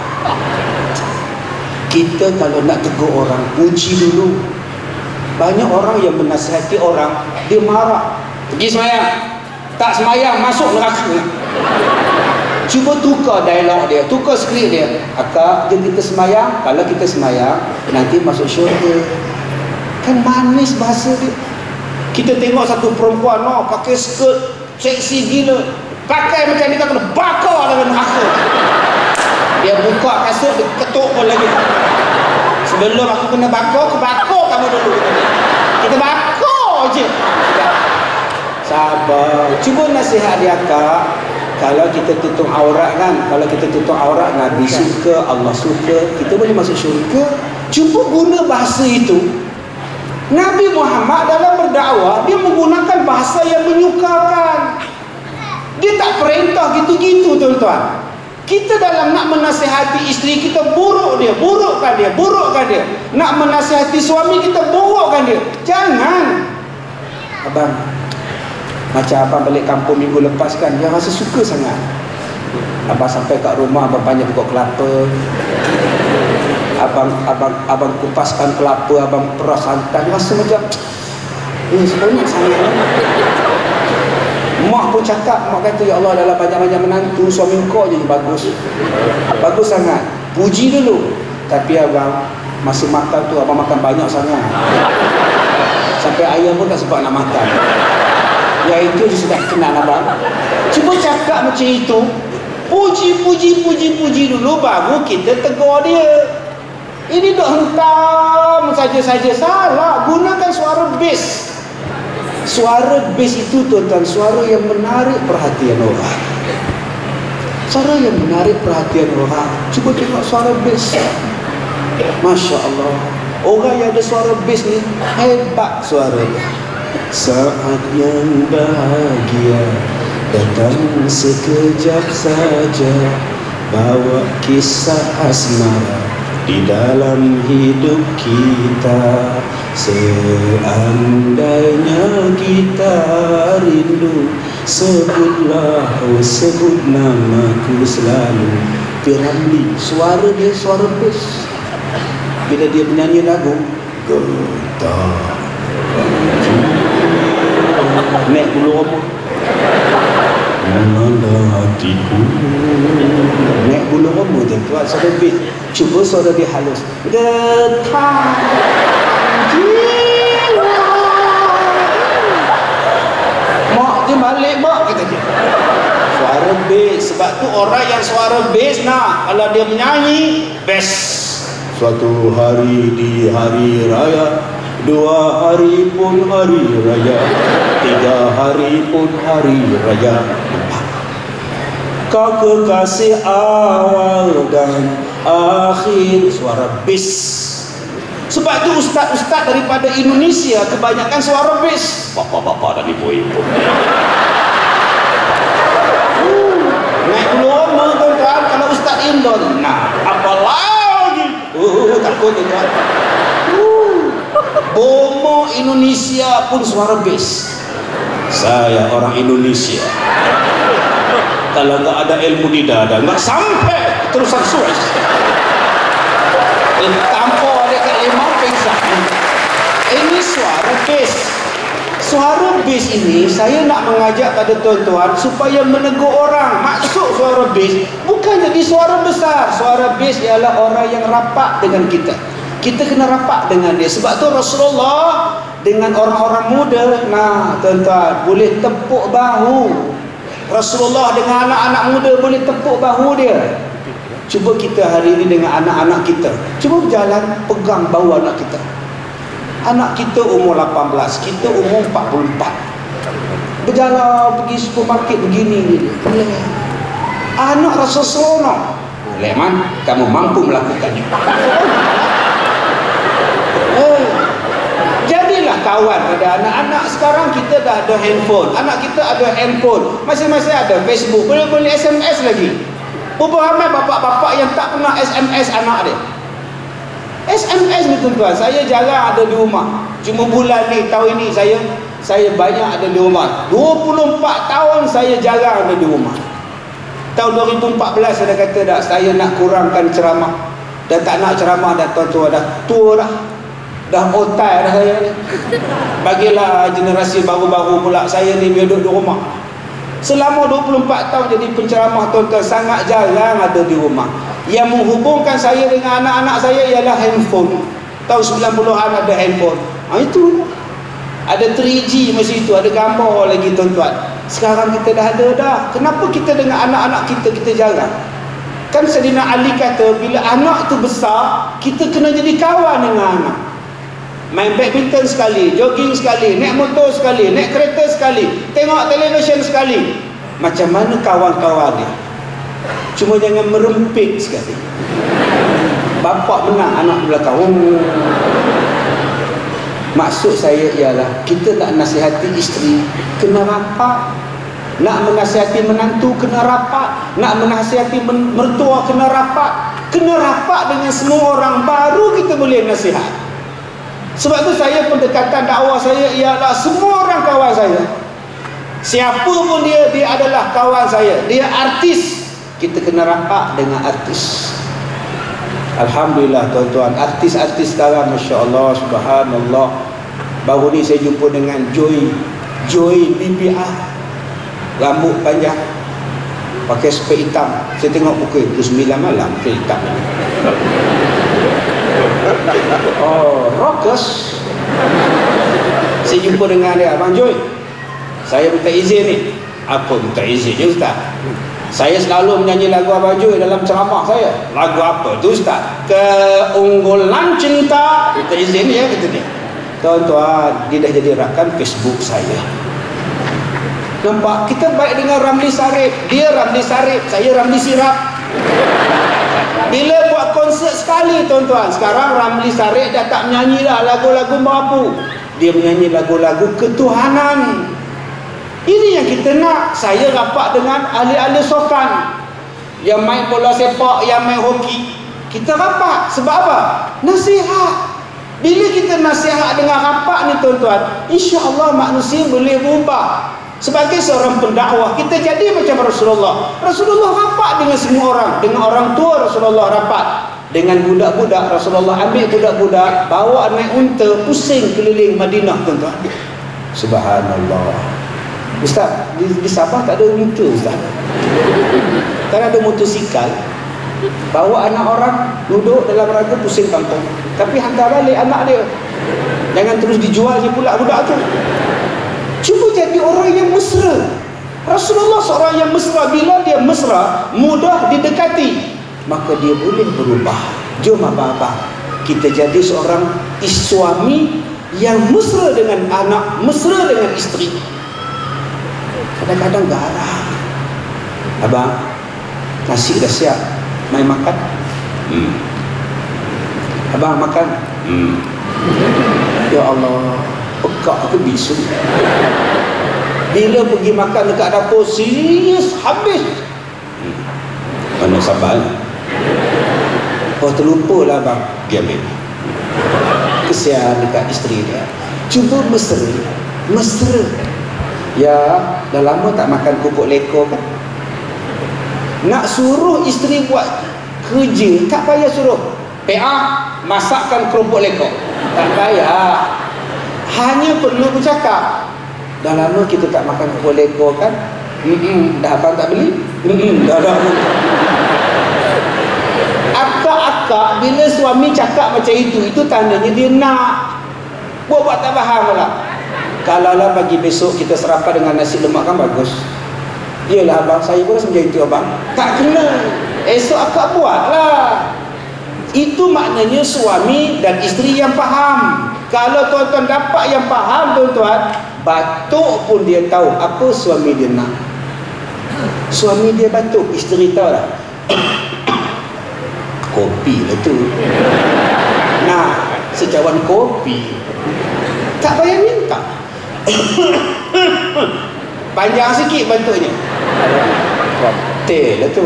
Kita kalau nak tegur orang, puji dulu. Banyak orang yang menasihati orang, dia marah. Pergi semayang. Tak semayang, masuk neraka. Cuba tukar dialog dia, tukar skrip dia. Akak, jom kita semayang. Kalau kita semayang, nanti masuk syurga. Kan manis bahasa dia. Kita tengok satu perempuan pakai skirt seksi gila, pakai macam ni, tak kena bakar dalam neraka. Dia buka kasut, dia ketuk pun lagi. Sebelum aku kena bakar, aku bakar kamu dulu. Kita bakar je. Sabar. Cuba nasihat dia, Kak. Kalau kita tutup aurat kan, kalau kita tutup aurat, Nabi suka, Allah suka, kita boleh masuk syurga. Cuba guna bahasa itu. Nabi Muhammad dalam berdakwah, dia menggunakan bahasa yang menyukakan. Dia tak perintah gitu-gitu, tuan-tuan. Kita dalam nak menasihati isteri kita, burukkan dia. Nak menasihati suami kita, burukkan dia. Jangan. Abang, macam abang balik kampung minggu lepas kan, dia rasa suka sangat. Abang sampai kat rumah, abang panjang pokok kelapa. Abang kupaskan kelapa, abang peras santan, rasa macam seronok sangat. Mak pun cakap, mak kata, ya Allah, dalam banyak-banyak menantu, suami kau je bagus. Bagus sangat. Puji dulu. Tapi abang, masa makan tu abang makan banyak sangat. Sampai ayam pun tak sempat nak makan. Ya itu je sudah kenal abang. Cuba cakap macam itu. Puji dulu, baru kita tegur dia. Ini dok hentam saja-saja, salah. Gunakan suara bass. Suara bass itu, tuan-tuan, suara yang menarik perhatian orang. Suara yang menarik perhatian orang. Cuba tengok suara bass. Masya Allah. Orang yang ada suara bass ni hebat suaranya. Saat yang bahagia datang sekejap saja, bawa kisah asmara di dalam hidup kita. Seandainya kita rindu, sebutlah, sebut namaku selalu. Piramli, suara dia suara bass. Bila dia menyanyi lagu, getar naik bulu roma, menanda hatiku, naik bulu roma je tuan, suara bass. Cuba suara dia halus, getar jiwa. Mak dia balik, mak kata dia. Suara bass. Sebab tu orang yang suara bass nak, kalau dia menyanyi best. Suatu hari di hari raya, 2 hari pun hari raya, 3 hari pun hari raya. Kau kekasih awal dan akhir. Suara bass. Sebab itu ustaz-ustaz daripada Indonesia kebanyakan suara bass. Bapak-bapak dan ibu-ibu. Naik ulama tuan-tuan, kalau ustaz Indon. Nah, apa lagi? Takut tuan. Bomo Indonesia pun suara bass. Saya orang Indonesia. Kalau nggak ada ilmu di dada, nggak sampai terusan Suez. Tampol ada kat limau pingsan. Ini suara bass. Suara bass ini saya nak mengajak pada tuan-tuan supaya menegur orang. Maksud suara bass bukan jadi suara besar. Suara bass ialah orang yang rapat dengan kita. Kita kena rapat dengan dia. Sebab tu Rasulullah dengan orang-orang muda, nah tuan-tuan, boleh tepuk bahu. Rasulullah dengan anak-anak muda boleh tepuk bahu dia. Cuba kita hari ini dengan anak-anak kita, cuba berjalan, pegang bahu anak kita. Anak kita umur 18, kita umur 44. Berjalan pergi supermarket begini. Boleh. Anak rasa seronok. Boleh man, kamu mampu melakukannya. Jadilah kau kawan pada anak-anak. Sekarang kita dah ada handphone, anak kita ada handphone, masing-masing ada Facebook, boleh SMS lagi. Berapa ramai bapak-bapak yang tak pernah SMS anak dia. SMS ni tuan-tuan, saya jarang ada di rumah. Cuma bulan ni, tahun ini saya banyak ada di rumah. 24 tahun saya jarang ada di rumah. Tahun 2014 saya dah kata dah, saya nak kurangkan ceramah. Dah tak nak ceramah dah tuan-tuan, dah tua dah otai dah saya ni. Bagilah generasi baru-baru pula, saya ni duduk di rumah. Selama 24 tahun jadi penceramah tuan-tuan, sangat jarang ada di rumah. Yang menghubungkan saya dengan anak-anak saya ialah handphone. Tahun 90-an ada handphone. Itu ada 3G masa itu, ada gambar lagi tuan-tuan. Sekarang kita dah ada dah. Kenapa kita dengan anak-anak kita jarang? Kan Sayyidina Ali kata, bila anak tu besar, kita kena jadi kawan dengan anak. Main badminton sekali, jogging sekali, naik motor sekali, naik kereta sekali, tengok televisyen sekali. Macam mana kawan-kawan dia? Cuma jangan merempit sekali. Bapak menang, anak belakang. Maksud saya ialah, kita tak nasihati isteri, kena rapat. Nak menasihati menantu, kena rapat. Nak menasihati mertua, kena rapat. Kena rapat dengan semua orang, baru kita boleh nasihat. Sebab tu saya pendekatan dakwah saya ialah semua orang kawan saya. Siapa pun dia adalah kawan saya. Dia artis, kita kena rapat dengan artis. Alhamdulillah tuan-tuan, artis-artis sekarang Masya Allah, Subhanallah. Baru ni saya jumpa dengan Joy BPR, rambut panjang, pakai spek hitam. Saya tengok pukul 9 malam, spek hitam. Oh, rockers. Saya jumpa dengan dia, Abang Joy, saya minta izin ni. Apa minta izin je Ustaz? Saya selalu menyanyi lagu Abang Joy dalam ceramah saya. Lagu apa tu Ustaz? Keunggulan Cinta. Minta izin ya, kata dia. Tuan-tuan, dia dah jadi rakan Facebook saya. Nampak? Kita baik dengan Ramli Sarip. Dia Ramli Sarip, saya Ramli Sirap. Bila buat konsert sekali tuan-tuan, sekarang Ramli Sarip dah tak menyanyi dah lagu-lagu mampu. Dia menyanyi lagu-lagu ketuhanan. Ini yang kita nak. Saya rapat dengan ahli-ahli sokan, yang main bola sepak, yang main hoki. Kita rapat. Sebab apa? Nasihat. Bila kita nasihat dengan rapat ni tuan-tuan, insya-Allah manusia boleh berubah. Sebagai seorang pendakwah, kita jadi macam Rasulullah. Rasulullah rapat dengan semua orang. Dengan orang tua Rasulullah rapat. Dengan budak-budak Rasulullah ambil budak-budak, bawa naik unta, pusing keliling Madinah tuan-tuan. Subhanallah. Ustaz, di Sabah tak ada unta Ustaz. Tak ada motosikal. Bawa anak orang duduk dalam raga, pusing kampung. Tapi hantar balik anak dia. Jangan terus dijual je pula budak tu. Cuba jadi orang yang mesra. Rasulullah seorang yang mesra. Bila dia mesra, mudah didekati, maka dia boleh berubah. Jom abang-abang, kita jadi seorang suami yang mesra dengan anak, mesra dengan isteri. Kadang-kadang garang. Abang, nasi dah siap, mai makan? Abang makan? Ya Allah, pekak ke bisu. Bila pergi makan dekat dapur, serius habis. Mana sabar? Oh, terlupalah bang, dia ambil. Kesian dekat isteri dia. Cuba mesra. Ya, dah lama tak makan kerupuk lekor kan? Nak suruh isteri buat kerja, tak payah suruh. PA, masakkan kerupuk lekor. Tak payah. Hanya perlu bercakap. Dah lama kita tak makan kerupuk lekor kan? Dah abang tak beli? Dah lama. Akak-akak bila suami cakap macam itu tandanya dia nak. Buat tak faham pula. Kalaulah pagi besok kita sarapan dengan nasi lemak kan bagus. Yelah abang, saya pun rasa macam itu abang. Tak kena. Esok akak buatlah. Itu maknanya suami dan isteri yang faham. Kalau tuan-tuan dapat yang faham tuan-tuan, batuk pun dia tahu apa suami dia nak. Suami dia batuk, isteri tahu lah. Kopi lah tu. Nah, secawan kopi. Tak tak payah minta. Panjang sikit batuknya. Betul lah tu.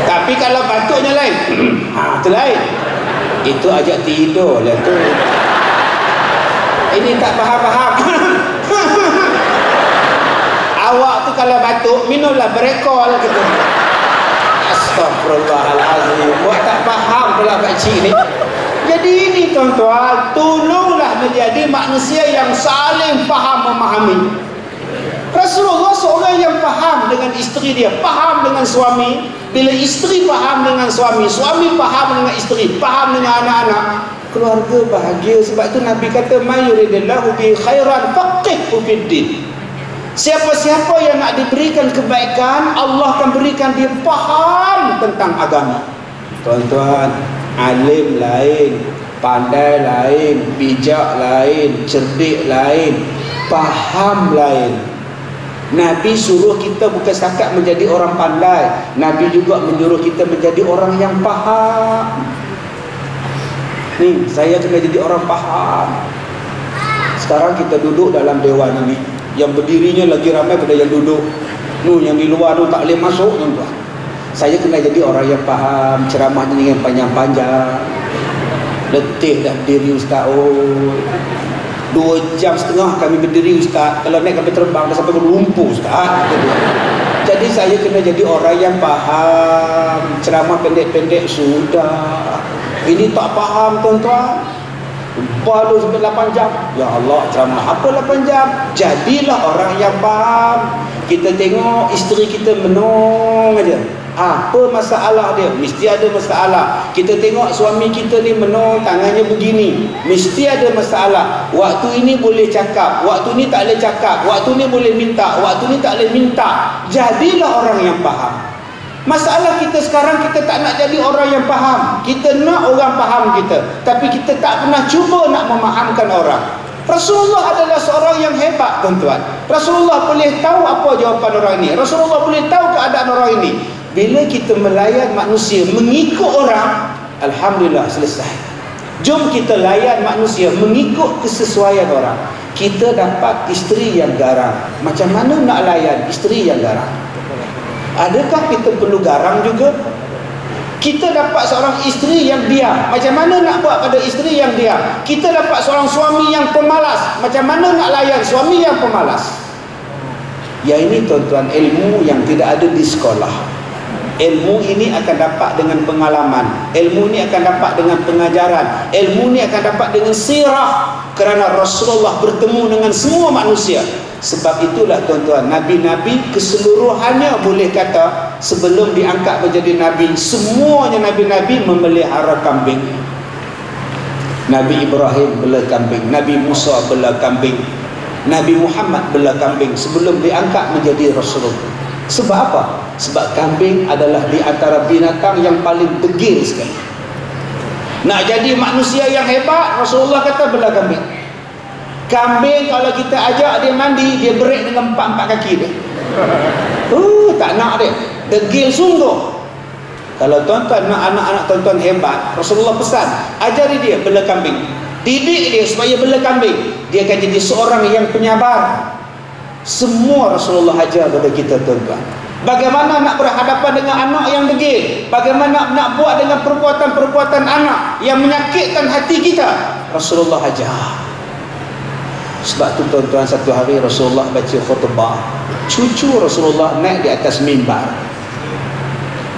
Tapi kalau batuknya lain, tu lain. Itu ajak tidur lah tu. Ini tak faham-faham. Awak tu kalau batuk, minumlah berekol gitu. Astagfirullahalazim. Buat tak faham pula pakcik ni. Jadi ini tuan-tuan, tolonglah menjadi manusia yang saling faham memahami. Rasulullah seorang yang faham dengan isteri dia, faham dengan suami. Bila isteri faham dengan suami, suami faham dengan isteri, faham dengan anak-anak, keluarga bahagia. Sebab itu Nabi kata, "Ma yuridillahu bi khairan faqihhu fiddin." Siapa-siapa yang nak diberikan kebaikan, Allah akan berikan dia faham tentang agama. Tuan-tuan, alim lain, pandai lain, bijak lain, cerdik lain, faham lain. Nabi suruh kita bukan setakat menjadi orang pandai, Nabi juga menyuruh kita menjadi orang yang faham. Ni, saya kena jadi orang faham. Sekarang kita duduk dalam dewan ini, yang berdirinya lagi ramai pada yang duduk. Yang di luar tu tak boleh masuk, tuan-tuan. Saya kena jadi orang yang faham, ceramahnya dengan panjang-panjang. Letih dah berdiri ustaz. 2 jam setengah kami berdiri ustaz. Kalau naik kapal terbang dah sampai lumpuh ustaz. Jadi saya kena jadi orang yang faham. Ceramah pendek-pendek sudah. Ini tak faham tuan-tuan. Baru sampai 8 jam. Ya Allah, ceramah apa 8 jam? Jadilah orang yang faham. Kita tengok isteri kita menong aja. Apa masalah dia? Mesti ada masalah. Kita tengok suami kita ni menong, tangannya begini, mesti ada masalah. Waktu ini boleh cakap, waktu ni tak boleh cakap, waktu ni boleh minta, waktu ni tak boleh minta. Jadilah orang yang faham. Masalah kita sekarang, kita tak nak jadi orang yang faham. Kita nak orang faham kita, tapi kita tak pernah cuba nak memahamkan orang. Rasulullah adalah seorang yang hebat tuan-tuan. Rasulullah boleh tahu apa jawapan orang ini. Rasulullah boleh tahu keadaan orang ini. Bila kita melayan manusia mengikut orang, alhamdulillah selesai. Jom kita layan manusia mengikut kesesuaian orang. Kita dapat isteri yang garang. Macam mana nak layan isteri yang garang? Adakah kita perlu garang juga? Kita dapat seorang isteri yang diam. Macam mana nak buat pada isteri yang diam? Kita dapat seorang suami yang pemalas. Macam mana nak layan suami yang pemalas? Ya, ini tuan-tuan ilmu yang tidak ada di sekolah. Ilmu ini akan dapat dengan pengalaman. Ilmu ini akan dapat dengan pengajaran. Ilmu ini akan dapat dengan sirah. Kerana Rasulullah bertemu dengan semua manusia. Sebab itulah tuan-tuan, Nabi-Nabi keseluruhannya boleh kata sebelum diangkat menjadi Nabi, semuanya Nabi-Nabi memelihara kambing. Nabi Ibrahim bela kambing, Nabi Musa bela kambing, Nabi Muhammad bela kambing sebelum diangkat menjadi Rasulullah. Sebab apa? Sebab kambing adalah di antara binatang yang paling degil sekali. Nak jadi manusia yang hebat, Rasulullah kata bela kambing. Kambing kalau kita ajak dia mandi, dia berik dengan 4 kaki dia. Tak nak dia. Degil sungguh. Kalau tuan-tuan nak anak-anak tuan-tuan hebat, Rasulullah pesan, ajari dia bela kambing. Didik dia supaya bela kambing. Dia akan jadi seorang yang penyabar. Semua Rasulullah ajar kepada kita tuan-tuan. Bagaimana nak berhadapan dengan anak yang degil? Bagaimana nak buat dengan perbuatan-perbuatan anak yang menyakitkan hati kita? Rasulullah ajar. Sebab tu tuan-tuan, satu hari Rasulullah baca khutbah. Cucu Rasulullah naik di atas mimbar.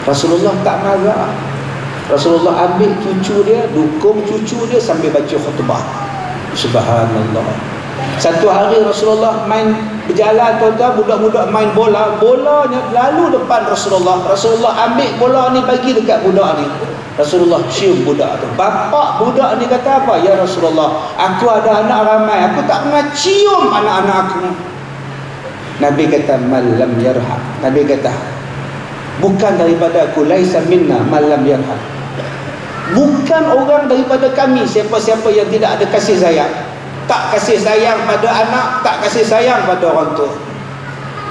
Rasulullah tak marah. Rasulullah ambil cucu dia, dukung cucu dia sambil baca khutbah. Subhanallah. Satu hari Rasulullah main berjalan tuan-tuan, budak-budak main bola. Bolanya lalu depan Rasulullah. Rasulullah ambil bola ni bagi dekat budak ni. Rasulullah cium budak tu. Bapak budak ni kata apa? Ya Rasulullah, aku ada anak ramai, aku tak pernah cium anak-anak aku. Nabi kata malam yarham. Nabi kata bukan daripada aku, laisa minna malam yarham. Bukan orang daripada kami siapa-siapa yang tidak ada kasih sayang. Tak kasih sayang pada anak, tak kasih sayang pada orang tua.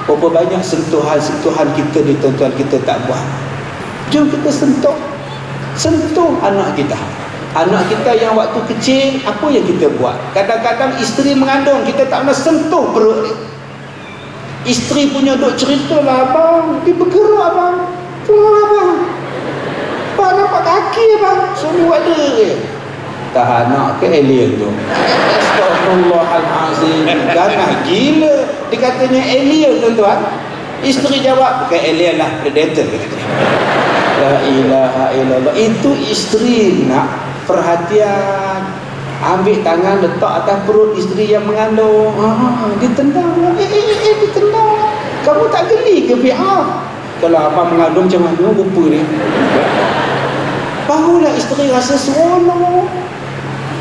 Berapa banyak sentuhan-sentuhan kita ni tuan-tuan, kita tak buat. Jom kita sentuh anak kita. Anak kita yang waktu kecil, apa yang kita buat? Kadang-kadang isteri mengandung, kita tak pernah sentuh perut dia. Isteri punya duk cerita lah, abang, dia bergerak abang. Tengok abang. Abang nampak kaki abang. Suami buat dia. Tak anak ke alien tu. Astagfirullahalazim. Ganas gila. Dia katanya alien tuan-tuan. Isteri jawab, bukan alien lah, predator. La ilaha illallah. Itu isteri nak perhatian. Ambil tangan letak atas perut isteri yang mengandung. Dia tendang lah. Dia tendang lah. Kamu tak geli ke PA? Kalau abang mengandung macam mana rupa dia? Barulah isteri rasa seronok.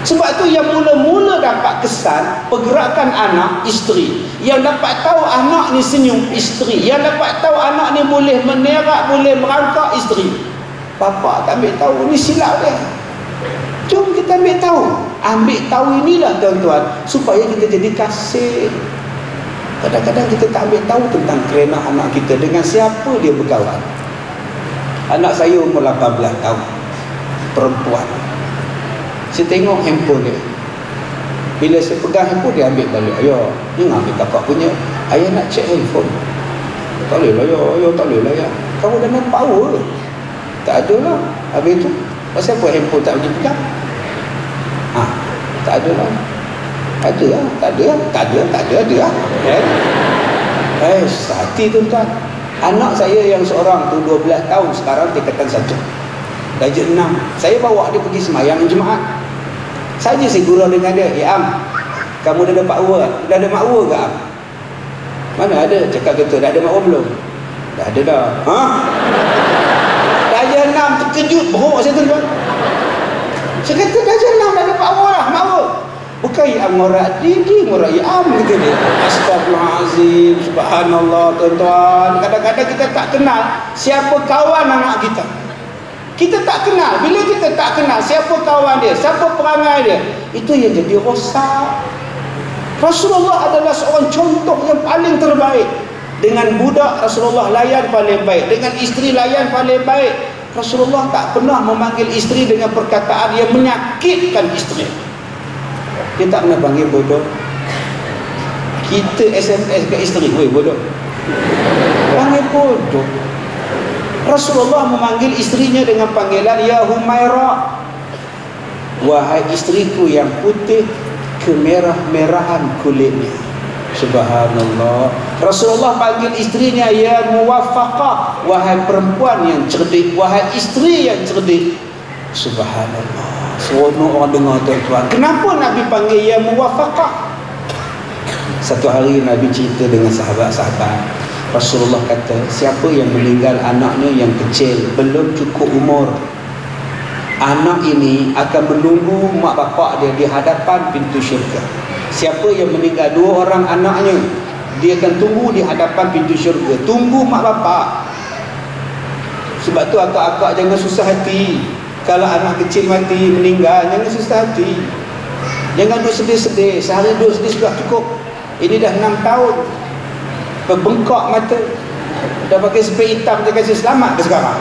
Sebab tu yang mula-mula dapat kesan pergerakan anak, isteri. Yang dapat tahu anak ni senyum, isteri. Yang dapat tahu anak ni boleh menerak, boleh merangkak, isteri. Bapa tak ambil tahu, ni silap dia. Jom kita ambil tahu. Ambil tahu inilah tuan-tuan, supaya kita jadi kasih. Kadang-kadang kita tak ambil tahu tentang kerana anak kita, dengan siapa dia berkawan. Anak saya umur 18 tahun, perempuan. Saya tengok handphone dia. Bila saya pegang handphone, dia ambil balik. Ayah, ni ambil kakak punya. Ayah nak check handphone. Tak boleh lah ayah, tak boleh lah ayah. Kamu dah nampak power. Tak ada lah. Habis tu, pasal apa handphone tak boleh pegang? Tak ada lah. Ada lah. Tak ada lah. Tak ada lah. Hati tuan-tuan. Anak saya yang seorang tu 12 tahun sekarang tingkatan 1. Darjah 6. Saya bawa dia pergi semayang Jumaat. Saja saya gurau dengan dia, Am, kamu dah ada makwa? Dah ada makwa ke Am? Mana ada? Cakap kata, dah ada makwa belum? Dah ada dah. Darjah 6 terkejut, beruk saya tuan-tuan. Saya kata darjah 6 dah ada makwa lah, makwa. Bukan Am ngorak dia ngorak Am, kata dia. Astagfirullahalazim, subhanallah tuan-tuan. Kadang-kadang kita tak kenal siapa kawan anak kita. Kita tak kenal. Bila kita tak kenal siapa kawan dia, siapa perangai dia, itu yang jadi rosak. Rasulullah adalah seorang contoh yang paling terbaik. Dengan budak Rasulullah layan paling baik, dengan isteri layan paling baik. Rasulullah tak pernah memanggil isteri dengan perkataan yang menyakitkan isteri. Dia tak pernah panggil bodoh. Kita SMS ke isteri, weh bodoh. Panggil bodoh. Rasulullah memanggil isterinya dengan panggilan Ya Humaira, wahai isteriku yang putih kemerah-merahan kulitnya. Subhanallah. Rasulullah panggil isterinya Ya Muwaffaqah, wahai perempuan yang cerdik, wahai isteri yang cerdik. Subhanallah. Seronok orang dengar tuan-tuan. Kenapa Nabi panggil Ya Muwaffaqah? Satu hari Nabi cerita dengan sahabat-sahabat. Rasulullah kata, siapa yang meninggal anaknya yang kecil, belum cukup umur, anak ini akan menunggu mak bapak dia di hadapan pintu syurga. Siapa yang meninggal 2 orang anaknya, dia akan tunggu di hadapan pintu syurga, tunggu mak bapak. Sebab tu akak-akak jangan susah hati. Kalau anak kecil mati, meninggal, jangan susah hati. Jangan duduk sedih-sedih. Sehari duduk sedih sudah cukup. Ini dah 6 tahun, berbengkak mata, dah pakai spray hitam, dia kasi selamat ke sekarang?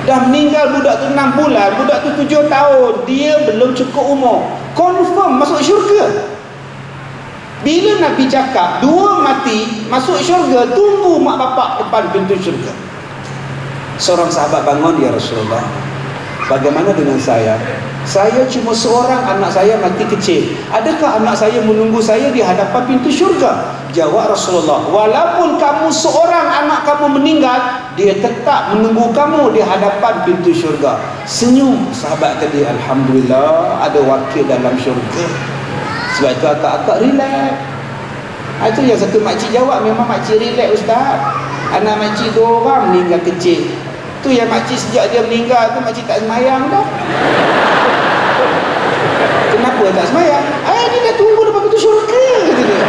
Dah meninggal budak tu 6 bulan, budak tu 7 tahun, dia belum cukup umur, confirm masuk syurga. Bila Nabi cakap 2 mati masuk syurga, tunggu mak bapak depan pintu syurga. Seorang sahabat bangun, Ya Rasulullah, bagaimana dengan saya? Saya cuma seorang, anak saya mati kecil. Adakah anak saya menunggu saya di hadapan pintu syurga? Jawab Rasulullah, walaupun kamu seorang anak kamu meninggal, dia tetap menunggu kamu di hadapan pintu syurga. Senyum sahabat tadi, Alhamdulillah ada wakil dalam syurga. Sebab itu akak-akak relax. Itu yang satu makcik jawab, memang makcik relax ustaz. Anak makcik 2 orang meninggal kecil. Tu yang makcik sejak dia meninggal tu makcik tak semayang dah. Kenapa tak semayang? Dia dah tunggu depan pintu syurga, kata dia.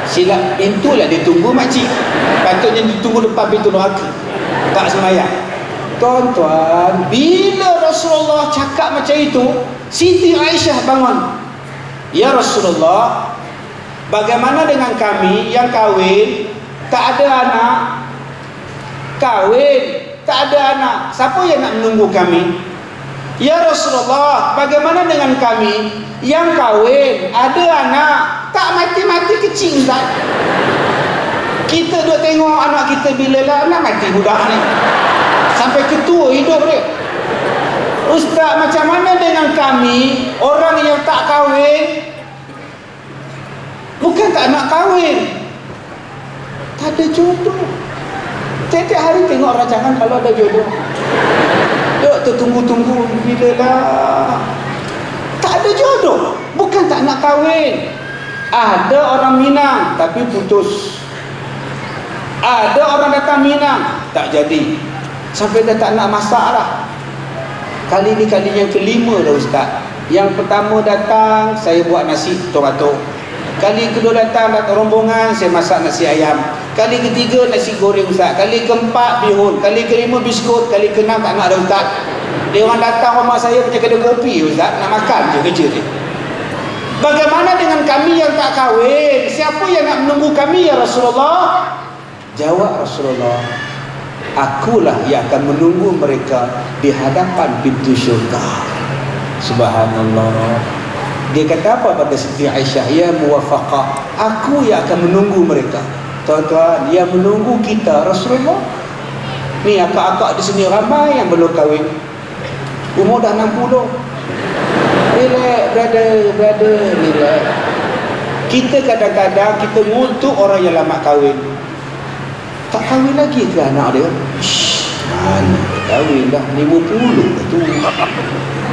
Silap pintu lah dia tunggu makcik. Patutnya dia tunggu depan pintu neraka. Tak semayang. Tuan-tuan, bila Rasulullah cakap macam itu, Siti Aisyah bangun. Ya Rasulullah, bagaimana dengan kami yang kahwin, tak ada anak? Kahwin, tak ada anak, siapa yang nak menunggu kami? Ya Rasulullah, bagaimana dengan kami yang kahwin, ada anak, tak mati-mati kecil Ustaz? Kita duk tengok anak kita bila lah mati budak ni, sampai ketua hidup dia. Ustaz, macam mana dengan kami, orang yang tak kahwin? Bukan tak nak kahwin, tak ada jodoh. Tiap-tiap hari tengok rancangan kalau ada jodoh, duk tertunggu-tunggu bila lah. Tak ada jodoh, bukan tak nak kahwin. Ada orang Minang tapi putus. Ada orang datang Minang tak jadi, sampai dah tak nak masak lah. Kali ni kali yang kelima dah Ustaz. Yang pertama datang, saya buat nasi tomato. Kali kedua datang rombongan, saya masak nasi ayam. Kali ketiga nasi goreng Ustaz. Kali keempat bihun. Kali kelima biskut. Kali keenam tak nak dah Ustaz. Dia orang datang rumah saya macam kedai kopi Ustaz, nak makan je kerja dia. Bagaimana dengan kami yang tak kahwin? Siapa yang nak menunggu kami ya Rasulullah? Jawab Rasulullah, akulah yang akan menunggu mereka di hadapan pintu syurga. Subhanallah. Dia kata apa pada Siti Aisyah? Ya muwafaqah, aku yang akan menunggu mereka. Tuan-tuan, yang menunggu kita Rasulullah. Ni akak-akak di sini ramai yang belum kahwin, umur dah 60. Relax brother, relax. Kita kadang-kadang kita ngutuk orang yang lama kahwin. Tak kahwin lagi ke anak dia? Mana kahwin dah 50 tu.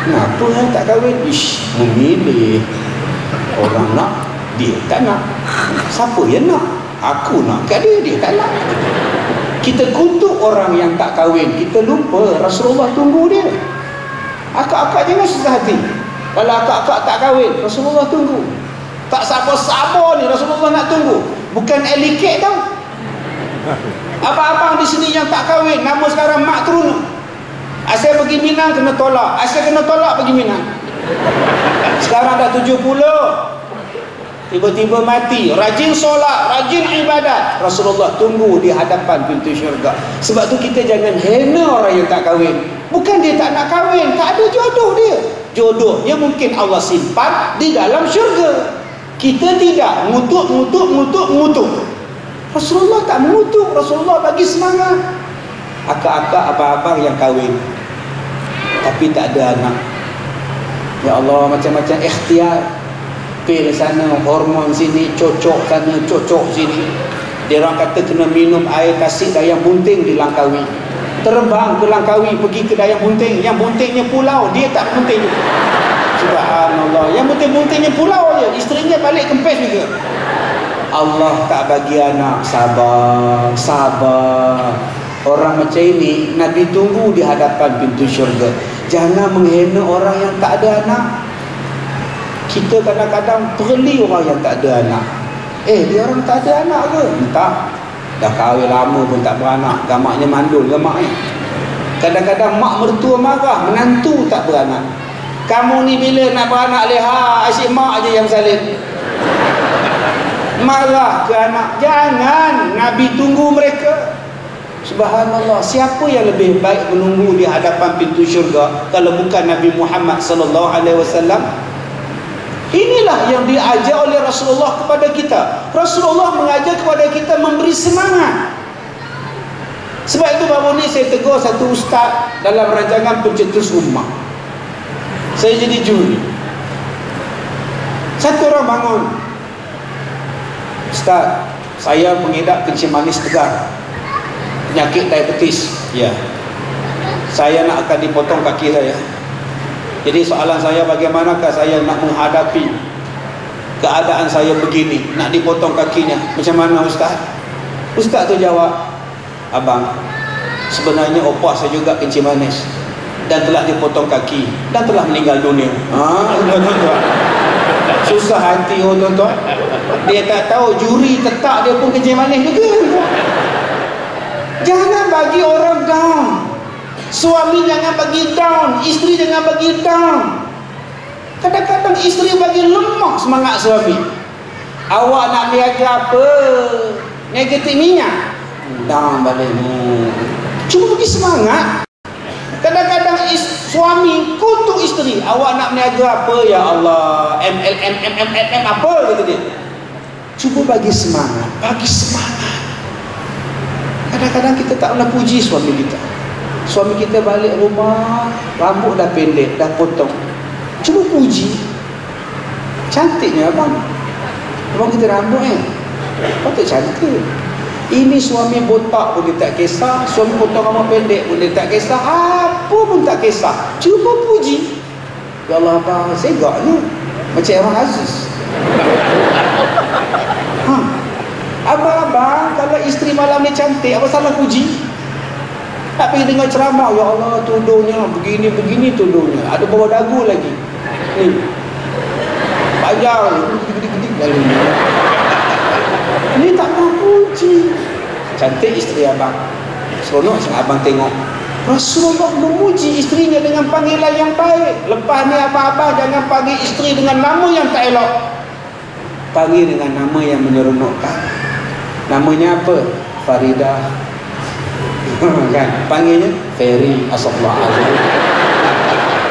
Kenapa tak kahwin? Memilih. Orang nak, dia tak nak. Siapa yang nak? Aku nak kat dia tak nak. Kita kutuk orang yang tak kahwin, kita lupa Rasulullah tunggu dia. Akak-akak jangan susah hati. Kalau akak-akak tak kahwin, Rasulullah tunggu. Tak sabar-sabar ni Rasulullah nak tunggu. Bukan eliket tau. Abang-abang di sini yang tak kahwin, nama sekarang mak teruna. Asal pergi Minang kena tolak, asal kena tolak pergi Minang. Sekarang dah 70, tiba-tiba mati. Rajin solat, rajin ibadat. Rasulullah tunggu di hadapan pintu syurga. Sebab tu kita jangan hina orang yang tak kahwin. Bukan dia tak nak kahwin, tak ada jodoh dia. Jodohnya mungkin Allah simpan di dalam syurga. Kita tidak ngutuk. Rasulullah tak mengutuk, Rasulullah bagi semangat. Akak-akak, abang-abang yang kahwin tapi tak ada anak, ya Allah, macam-macam ikhtiar. Pil sana, hormon sini, cocok sana, cocok sini. Dia orang kata kena minum air kasih dayang bunting di Langkawi. Terbang ke Langkawi, pergi ke dayang bunting. Yang buntingnya pulau, dia tak bunting. Subhanallah. Yang bunting-buntingnya pulau je, isterinya balik kempes juga. Allah tak bagi anak, sabar. Orang macam ini Nabi tunggu di hadapan pintu syurga. Jangan menghina orang yang tak ada anak. Kita kadang-kadang perli orang yang tak ada anak. Dia orang tak ada anak ke? Tak. Dah kahwin lama pun tak beranak. Gamaknya mandul gamaknya. Kadang-kadang mak mertua marah, menantu tak beranak. Kamu ni bila nak beranak leha, asyik mak je yang salin. Marah ke anak. Jangan. Nabi tunggu mereka. Subhanallah. Siapa yang lebih baik menunggu di hadapan pintu syurga kalau bukan Nabi Muhammad sallallahu alaihi wasallam? Inilah yang diajar oleh Rasulullah kepada kita. Rasulullah mengajar kepada kita memberi semangat. Sebab itu baru ni saya tegur satu ustaz dalam rancangan pencetus ummah. Saya jadi juri. Satu orang bangun, Ustaz, saya mengidap kencing manis tegar, penyakit diabetes. Ya, saya nak akan dipotong kaki saya. Jadi soalan saya, bagaimanakah saya nak menghadapi keadaan saya begini, nak dipotong kakinya? Macam mana Ustaz? Ustaz tu jawab, abang, sebenarnya opah saya juga kencing manis dan telah dipotong kaki dan telah meninggal dunia. Tuan-tuan, susah hati tuan-tuan. Dia tak tahu juri tetap dia pun kencing manis juga. Jangan bagi orang down. Suami jangan bagi down, isteri jangan bagi down. Kadang-kadang isteri bagi lemah semangat suami. Awak nak niaga apa? Niaga minyak, down balik. Cuma bagi semangat. Kadang-kadang suami kutuk isteri, awak nak meniaga apa ya Allah, MLM apa kata dia. Cuba bagi semangat, Kadang-kadang kita tak pernah puji suami kita. Suami kita balik rumah, rambut dah pendek, dah potong. Cuba puji. Cantiknya abang kita rambut patut cantik. Ini suami botak pun dia tak kisah, suami potong rambut pendek pun dia tak kisah, apa pun tak kisah. Cuba puji. Ya Allah abang, segaknya macam orang Aziz. Abang, kalau isteri malam ni cantik, apa salah puji? Tak pergi dengar ceramah, ya Allah tudungnya begini tudungnya, ada bawah dagu lagi ni panjang gede-gede kali ni tak mau puji. Cantik isteri abang, seronok sangat abang tengok Rasulullah memuji isterinya dengan panggilan yang baik. Lepas ni abang-abang jangan panggil isteri dengan nama yang tak elok, panggil dengan nama yang menyeronokkan. Namanya apa? Faridah kan, panggilnya Ferry. Astagfirullahaladzim,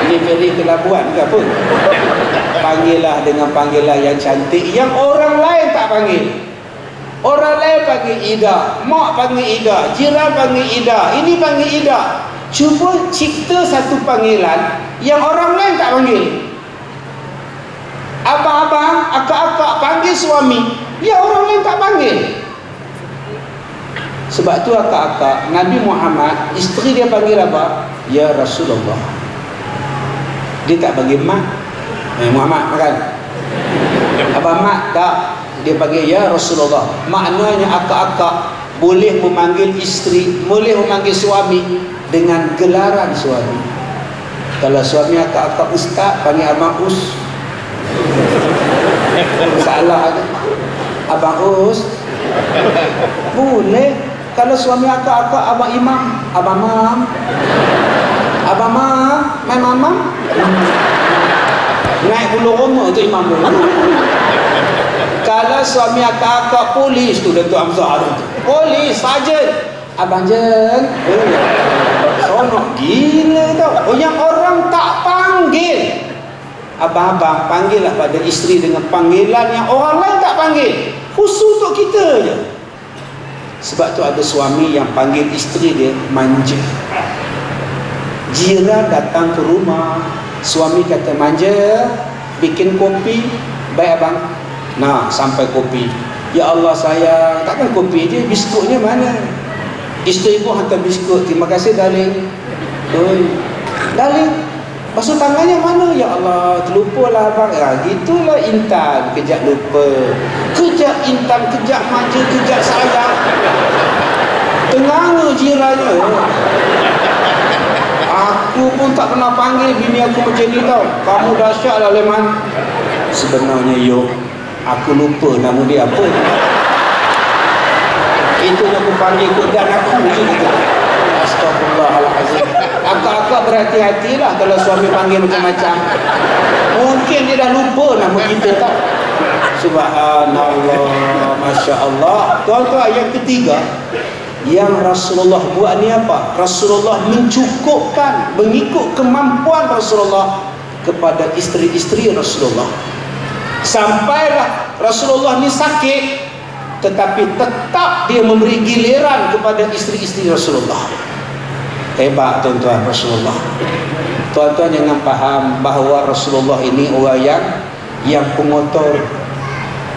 ini Ferry ke Labuan ke apa? Panggillah dengan panggilan yang cantik, yang orang lain tak panggil. Orang lain panggil Ida, mak panggil Ida, jiran panggil Ida, ini panggil Ida. Cuba cipta satu panggilan yang orang lain tak panggil. Abang-abang, akak-akak panggil suami, ya orang lain tak panggil. Sebab tu akak-akak Nabi Muhammad, isteri dia panggil apa? Ya Rasulullah. Dia tak panggil mak. Muhammad makan. Abang mak tak. Dia panggil ya Rasulullah. Maknanya akak-akak boleh memanggil isteri, boleh memanggil suami dengan gelaran suami. Kalau suami akak-akak ustaz, panggil abang Us. Salah kan? Abang Us. Boleh. Kalau suami akak-akak abang Imam, abang Mam, abang Mam, main mamam. Naik bulu rumah tu imam dulu. Kalau suami akak-akak polis tu, Datuk Hamzah tu, polis, sarjan, abang Jen, seronok gila tau. Oh, yang orang tak panggil. Abang-abang panggillah pada isteri dengan panggilan yang orang lain tak panggil, khusus untuk kita je. Sebab tu ada suami yang panggil isteri dia manja. Jiran datang ke rumah, suami kata manja, bikin kopi. Baik abang. Nah, sampai kopi. Ya Allah sayang, takkan kopi je, biskutnya mana? Isteri pun hantar biskut. Terima kasih darling. Darling, basuh tangannya mana? Ya Allah, terlupalah abang. Ya, gitulah Intan, kejap lupa, kejap Intan, kejap manja, kejap sayang. Tengah jirannya. Aku pun tak pernah panggil bini aku macam ni tau. Kamu dahsyat lah Leman. Sebenarnya aku lupa nama dia apa. Itu yang aku panggil dan aku je gitu. Astagfirullahaladzim. Akak-akak berhati-hatilah kalau suami panggil macam-macam. Mungkin dia dah lupa nama kita tau. Subhanallah, Masya Allah. Tuan-tuan, yang ketiga yang Rasulullah buat ni apa? Rasulullah mencukupkan, mengikut kemampuan Rasulullah kepada isteri-isteri Rasulullah. Sampailah Rasulullah ni sakit, tetapi tetap dia memberi giliran kepada isteri-isteri Rasulullah. Hebat tuan-tuan Rasulullah. Tuan-tuan jangan faham bahawa Rasulullah ini orang yang pengotor.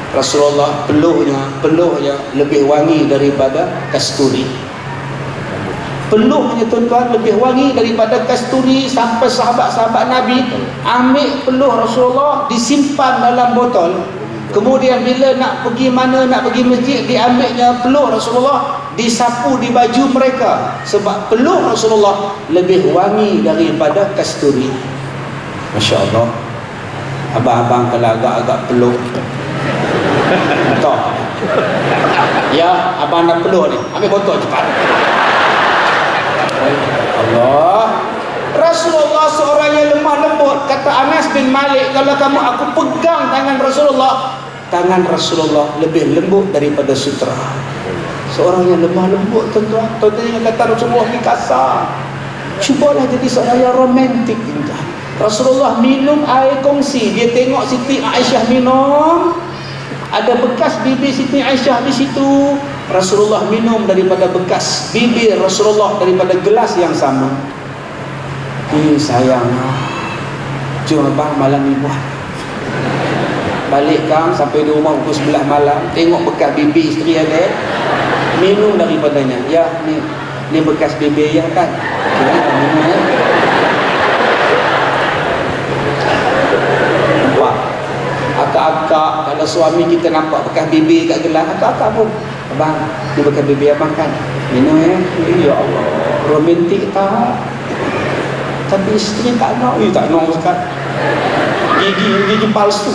Rasulullah peluhnya lebih wangi daripada kasturi. Peluhnya tuan-tuan lebih wangi daripada kasturi, sampai sahabat-sahabat Nabi ambil peluh Rasulullah disimpan dalam botol. Kemudian bila nak pergi mana, nak pergi masjid, diambilnya peluh Rasulullah, disapu di baju mereka. Sebab peluh Rasulullah lebih wangi daripada kasturi. Masya Allah. Abang-abang kalau agak-agak peluh, tak. Ya, abang nak peluh ni, ambil botol cepat. Allah. Rasulullah seorang yang lemah lembut. Kata Anas bin Malik, kalau aku pegang tangan Rasulullah lebih lembut daripada sutra. Seorang yang lemah lembut tuan-tuan. Tuan-tuan yang kata Rasulullah ni kasar. Cubalah jadi seorang yang romantik, indah. Rasulullah minum air kongsi. Dia tengok Siti Aisyah minum, ada bekas bibir Siti Aisyah di situ. Rasulullah minum daripada bekas bibir Rasulullah, daripada gelas yang sama. Sayang, jom abang malam ni buat. Balik kang sampai di rumah pukul 11 malam, tengok bekas bibir isteri ada, minum daripadanya. Ya, ni bekas bibir ya kan? Kira minum ya. Nampak? Akak-akak, kalau suami kita nampak bekas bibir kat gelas, akak-akak pun, abang, ni bekas bibir abang kan? Minum ya. Ya Allah, romantik tak? Tapi isteri tak nak. Tak nak Ustaz. Gigi palsu.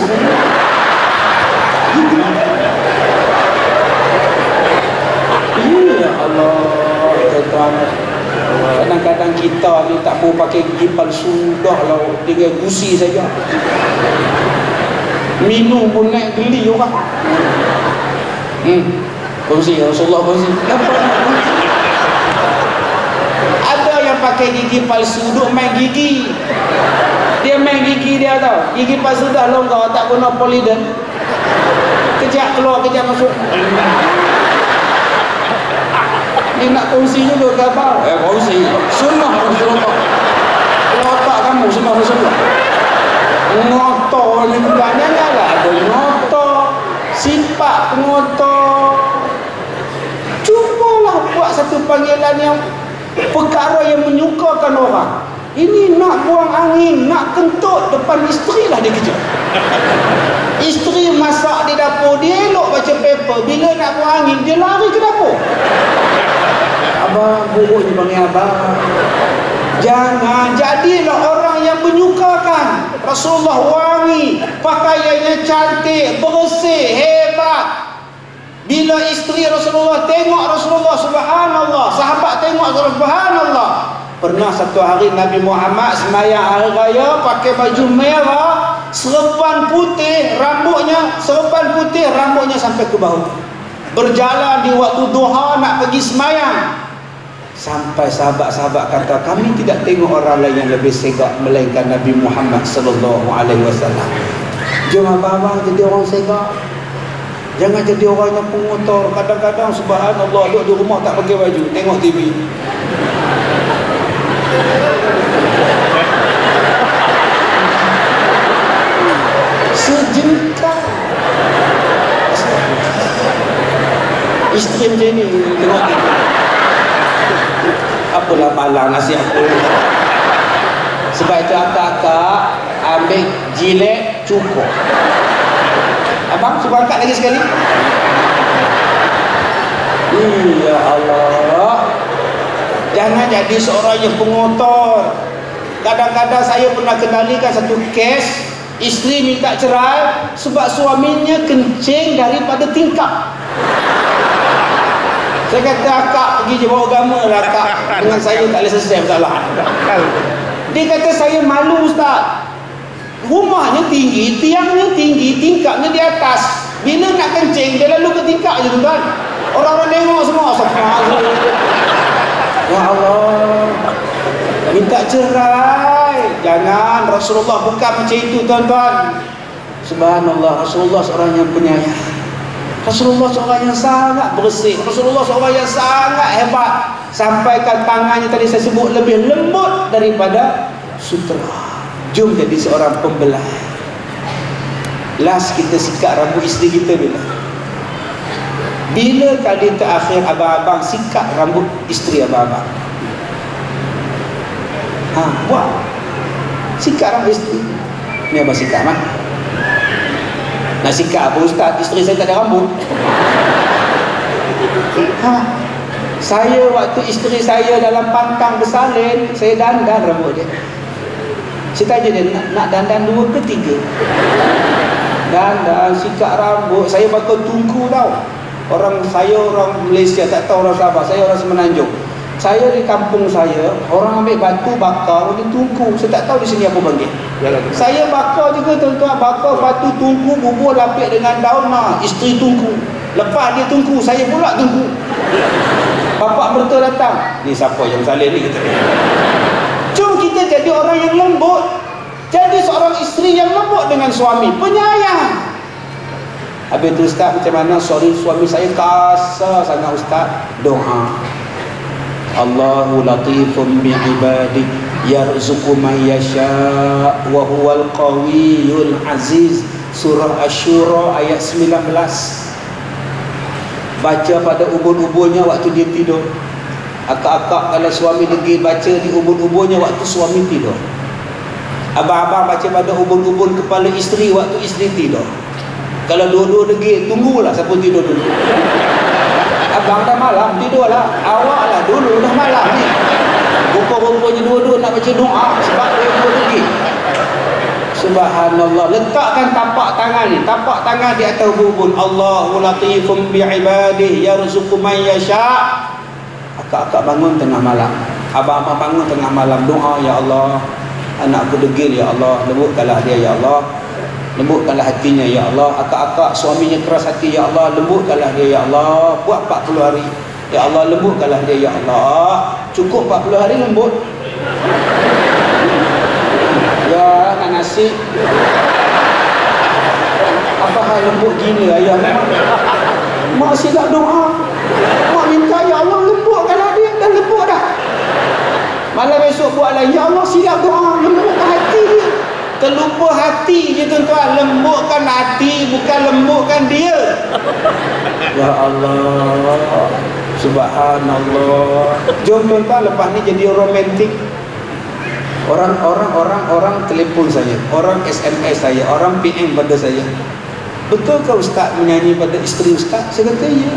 Ya Allah, tuan-tuan. Kadang-kadang kita ni tak mau pakai gigi palsu, dah lah dengan gusi saja. Minum pun naik geli orang. Kongsi, Rasulullah kongsi. Ada yang pakai gigi palsu, duk main gigi. Dia main gigi dia tau. Gigi palsu dah longgar, tak guna poliden. Kejap keluar, kejap masuk. Dia nak kongsi juga kata. Kongsi. Sunnah Rasulullah. Kalau otak kamu sunnah Rasulullah. Ngotor ni bukannya lah. Ada ngotor. Sifat pengotor. Cubalah buat satu panggilan yang perkara yang menyukakan orang. Ini nak buang angin, nak kentut depan isteri lah dia kejar. Isteri masak di dapur, dia elok baca paper. Bila nak buang angin, dia lari ke dapur. Abang, buruk je panggil abang. Jangan jadilah orang yang menyukakan. Rasulullah wangi, pakaiannya cantik, bersih, hebat. Bila isteri Rasulullah tengok Rasulullah, subhanallah. Sahabat tengok Rasulullah, subhanallah. Pernah satu hari Nabi Muhammad semayang hari raya pakai baju merah, serban putih, rambutnya sampai ke bahu. Berjalan di waktu duha nak pergi semayang. Sampai sahabat-sahabat kata, kami tidak tengok orang lain yang lebih segak melainkan Nabi Muhammad sallallahu alaihi wasallam. Jom abang-abang jadi orang segak. Jangan jadi orang yang pengotor. Kadang-kadang subhanallah duduk di rumah tak pakai baju, tengok TV. Sejengkal. Isteri macam ni tengok TV. Apalah malang nasi aku. Sebab itu akak-akak ambil jilet cukup. Abang cuba angkat lagi sekali. Ya Allah, jangan jadi seorang yang pengotor. Kadang-kadang saya pernah kendalikan satu kes, isteri minta cerai sebab suaminya kencing daripada tingkap. Saya kata, akak pergi je bawa agama lah akak. Dengan saya tak boleh selesai masalah. Dia kata, saya malu Ustaz. Rumahnya tinggi, tiangnya tinggi, tingkapnya di atas. Bila nak kencing, dia lalu ke tingkap je tuan. Orang-orang tengok semua. Ya Allah, minta cerai. Jangan, Rasulullah bukan macam itu tuan-tuan. Subhanallah, Rasulullah seorang yang penyayang. Rasulullah seorang yang sangat bersih. Rasulullah seorang yang sangat hebat. Sampaikan tangannya tadi saya sebut lebih lembut daripada sutera. Jom jadi seorang pembelah. Last kita sikat rambut isteri kita bila? Bila kali terakhir abang-abang sikat rambut isteri abang-abang? Buat. Sikat rambut isteri. Ni abang sikat mah. Nak sikat apa Ustaz? Isteri saya tak ada rambut. Saya waktu isteri saya dalam pantang bersalin, saya dandan rambut dia. Saya tanya dia, nak dandan 2 ke 3? Dandan, sikat rambut. Saya bakal tungku tau. Orang Malaysia, tak tahu orang Sabah. Saya orang Semenanjung. Saya di kampung saya, orang ambil batu bakar, dia tungku. Saya tak tahu di sini apa panggil. Saya bakar juga tuan-tuan. Bakar batu tungku, bubur lapik dengan daun. Isteri tungku. Lepas dia tungku, saya pula tungku. Bapak mertua datang. Ni siapa yang salin ni? Kata dia. jadi orang yang lembut. Jadi seorang isteri yang lembut dengan suami, penyayang. Habis tu ustaz, macam mana? Sorry, suami saya kasar sangat ustaz. Doa. Allahu latifun bi'ibadi yarzuqu man yasha wa huwal qawiyyul aziz. Surah Asy-Syura ayat 19. Baca pada ubun-ubunnya waktu dia tidur. Akak-akak kalau suami degil, baca di ubun-ubunnya waktu suami tidur. Abang-abang baca pada ubun-ubun kepala isteri waktu isteri tidur. Kalau dua-dua degil, tunggulah siapa tidur dulu. Abang dah malam, tidurlah. Awak lah dulu, dah malam ni. Rupa-rupanya dua-dua nak baca doa sebab dua-dua degil. Subhanallah. Letakkan tapak tangan ni, tapak tangan di atas ubun. Allahu latifum bi'ibadih yarzuqu man yasha. Akak-akak bangun tengah malam, abang-abang bangun tengah malam, doa, ya Allah, anakku degil, ya Allah, lembutkanlah dia, ya Allah, lembutkanlah hatinya, ya Allah. Akak-akak suaminya keras hati, ya Allah, lembutkanlah dia, ya Allah. Buat 40 hari, ya Allah, lembutkanlah dia, ya Allah. Cukup 40 hari lembut? Ya, nak nasi. Apa hal lembut gini ayah? Mak silap doa, mak minta, ya Allah, lembutkanlah dia. Dah lembut dah. Malam besok buat lagi, ya Allah, silap doa, lembutkan hati dia. Terlupa hati je tuan-tuan. Lembutkan hati, bukan lembutkan dia. Ya Allah, subhanallah. Jom tuan-tuan, lepas ni jadi romantik. Orang telefon saya, orang SMS saya, orang PM pada saya. Betulkah ustaz menyanyi pada isteri ustaz? Saya kata ya.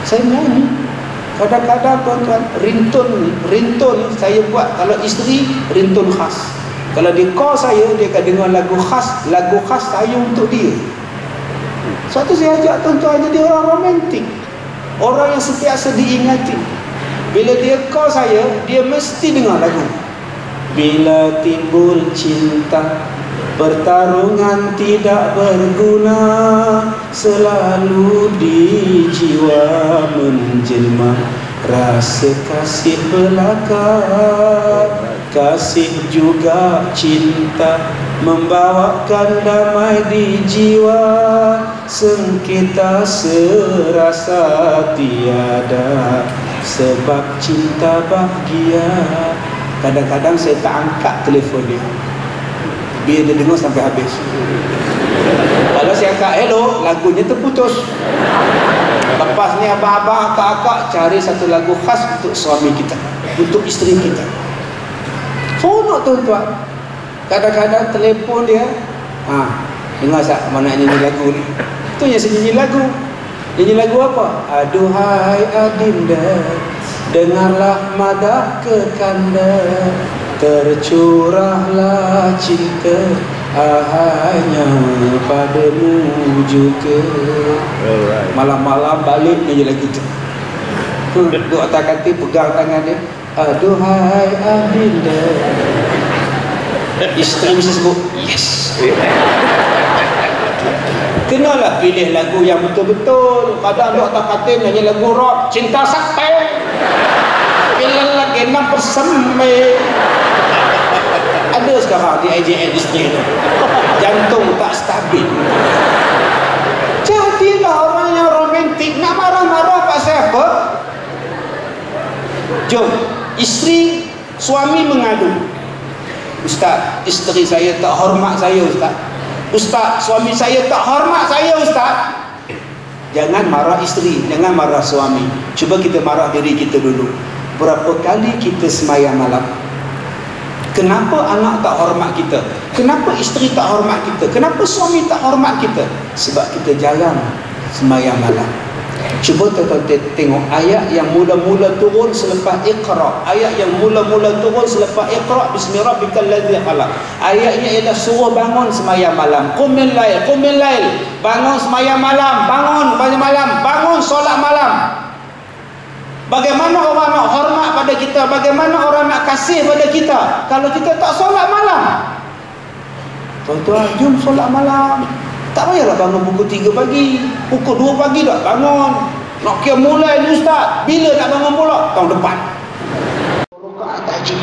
Saya menyanyi. Kadang-kadang tuan-tuan, ringtone ni saya buat. Kalau isteri, ringtone khas. Kalau dia call saya, dia akan dengar lagu khas saya untuk dia. Suatu saya ajak tuan-tuan jadi orang romantik, orang yang sentiasa diingati. Bila dia call saya, dia mesti dengar lagu. Bila timbul cinta, pertarungan tidak berguna, selalu di jiwa menjelma rasa kasih belaka. Kasih juga cinta membawakan damai di jiwa, sengketa serasa tiada, sebab cinta bahagia. Kadang-kadang saya tak angkat telefon dia, biar dia dengar sampai habis. Kalau saya angkat, hello, lagunya terputus. Lepas ni abang-abang, akak-akak cari satu lagu khas untuk suami kita, untuk isteri kita. Sonok tuan-tuan. Kadang-kadang telefon dia, dengar tak mana nyanyi lagu ni? Itu yang saya nyanyi lagu. Nyanyi lagu apa? Aduhai adinda, dengarlah madah kekanda, tercurahlah cinta hanya padamu juga. Malam-malam balik nyanyi lagu tu. Duduk atas katil, pegang tangan dia, aduhai adinda. Isteri mesti sebut yes. Kenalah pilih lagu yang betul-betul. Kadang duduk atas katil nyanyi lagu rock, cinta sakti, pilih lagi 6% ada sekarang di IJN isteri tu, jantung tak stabil. Jadilah orang yang romantik. Nak marah-marah pasal apa? Jom, isteri suami mengadu, ustaz, isteri saya tak hormat saya ustaz. Ustaz, suami saya tak hormat saya ustaz. Jangan marah isteri, jangan marah suami. Cuba kita marah diri kita dulu. Berapa kali kita semayang malam? Kenapa anak tak hormat kita? Kenapa isteri tak hormat kita? Kenapa suami tak hormat kita? Sebab kita jarang semayang malam. Cuba tuan-tuan tengok ayat yang mula-mula turun selepas Iqra. Ayat yang mula-mula turun selepas Iqra, Bismillahirrahmanirrahim, khalaq. Ayatnya ialah suruh bangun semayang malam. Qumil lail, qumil lail. Bangun semayang malam, bangun malam, bangun solat malam. Bagaimana orang nak hormat pada kita? Bagaimana orang nak kasih pada kita kalau kita tak solat malam? Tuan-tuan, jom solat malam. Tak payahlah bangun pukul 3 pagi, pukul 2 pagi dah bangun. Nak kira mulai ni ustaz, bila nak bangun pula? Tahun depan. Rakaat tahajud.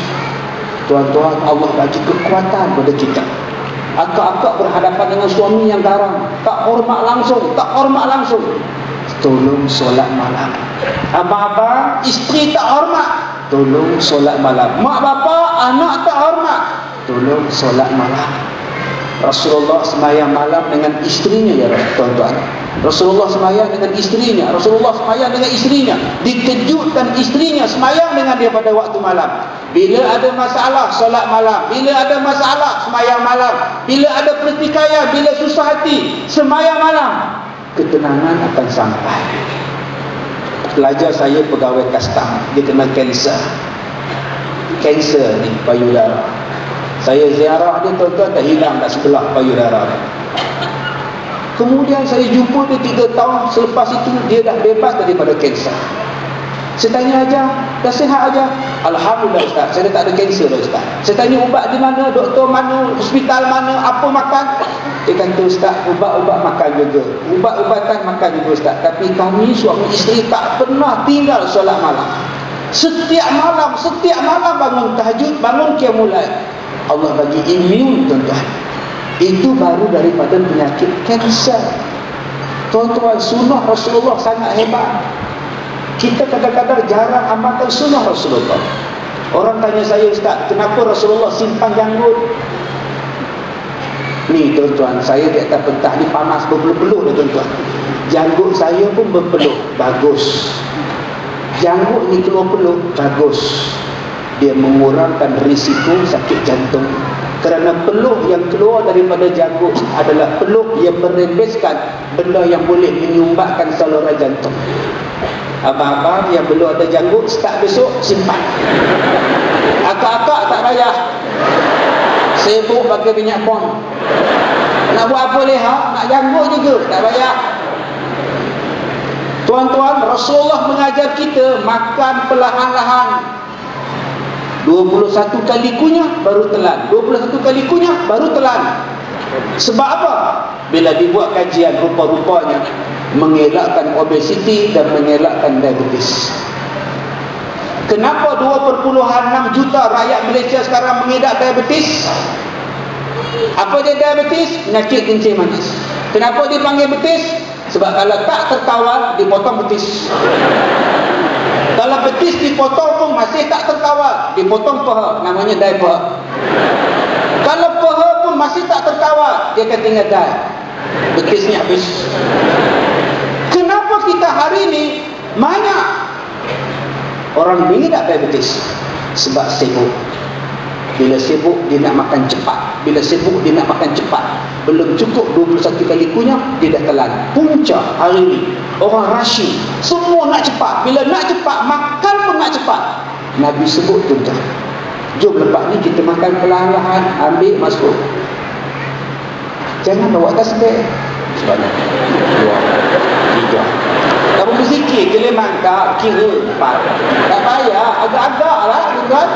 Tuan-tuan, Allah bagi kekuatan pada kita. Akak-akak berhadapan dengan suami yang garang, tak hormat langsung, tolong solat malam. Abang-abang, isteri tak hormat, tolong solat malam. Mak bapa, anak tak hormat, tolong solat malam. Rasulullah sembahyang malam dengan isterinya, ya tuan-tuan. Rasulullah sembahyang dengan isterinya. Rasulullah sembahyang dengan isterinya. Dikejutkan isterinya sembahyang dengan dia pada waktu malam. Bila ada masalah, solat malam. Bila ada masalah, sembahyang malam. Bila ada pertikaian, bila susah hati, sembahyang malam. Ketenangan akan sampai. Pelajar saya pegawai custom, dia kena kanser ni, payudara. Saya ziarah dia, tuan-tuan, dah hilang dah sebelah payudara. Kemudian saya jumpa dia 3 tahun selepas itu, dia dah bebas daripada kanser. Saya tanya aja, dah sihat aja? Alhamdulillah Ustaz, saya dah tak ada kanser dah Ustaz. Saya tanya ubat di mana, doktor mana, hospital mana, apa makan? Dia kata, Ustaz, ubat-ubat makan juga, ubat-ubatan makan juga Ustaz. Tapi kami suami isteri tak pernah tinggal solat malam. Setiap malam bangun tahajud, bangun qiyamul lail. Allah bagi imun, tuan-tuan. Itu baru daripada penyakit kanser. Tuan-tuan, sunnah Rasulullah sangat hebat. Kita kadang-kadang jarang amalkan sunnah Rasulullah. Orang tanya saya, Ustaz, kenapa Rasulullah simpan janggut? Ni tuan-tuan, saya di atas pentah ni panas berpeluh-peluh dah tuan-tuan. Janggut saya pun berpeluh, bagus. Janggut ni keluar peluh, bagus. Dia mengurangkan risiko sakit jantung. Kerana peluh yang keluar daripada janggut adalah peluh yang merembeskan benda yang boleh menyumbatkan saluran jantung. Abang-abang yang belum ada janggut, start besok simpan. Akak-akak tak payah sibuk pakai minyak pon. Nak buat apa leha, nak janggut juga, tak payah. Tuan-tuan, Rasulullah mengajar kita makan perlahan-lahan. 21 kali kunyah baru telan, 21 kali kunyah baru telan. Sebab apa? Bila dibuat kajian, rupa-rupanya mengelakkan obesiti dan mengelakkan diabetes. Kenapa 2.6 juta rakyat Malaysia sekarang mengidap diabetes? Apa dia diabetes? Penyakit kencing manis. Kenapa dipanggil betis? Sebab kalau tak terkawal, dipotong betis. Kalau betis dipotong pun masih tak terkawal, dipotong paha, namanya diaper. Kalau paha pun masih tak terkawal, dia akan tinggal die. Betisnya habis. Kenapa kita hari ini banyak orang mengidap diabetes? Sebab sibuk. Bila sibuk, dia nak makan cepat. Bila sibuk, dia nak makan cepat. Belum cukup 21 kali kunyah, dia dah telan. Punca hari ini, orang rushing. Semua nak cepat. Bila nak cepat, makan pun nak cepat. Nabi sebut, tuan-tuan, jom lepas ni kita makan perlahan-lahan, ambil, masuk. Jangan bawa tasbih. Sebanyak 2, 3. Kamu berzikir, keleman tak, kira 4. Tak payah, agak-agak lah, tuan-tuan.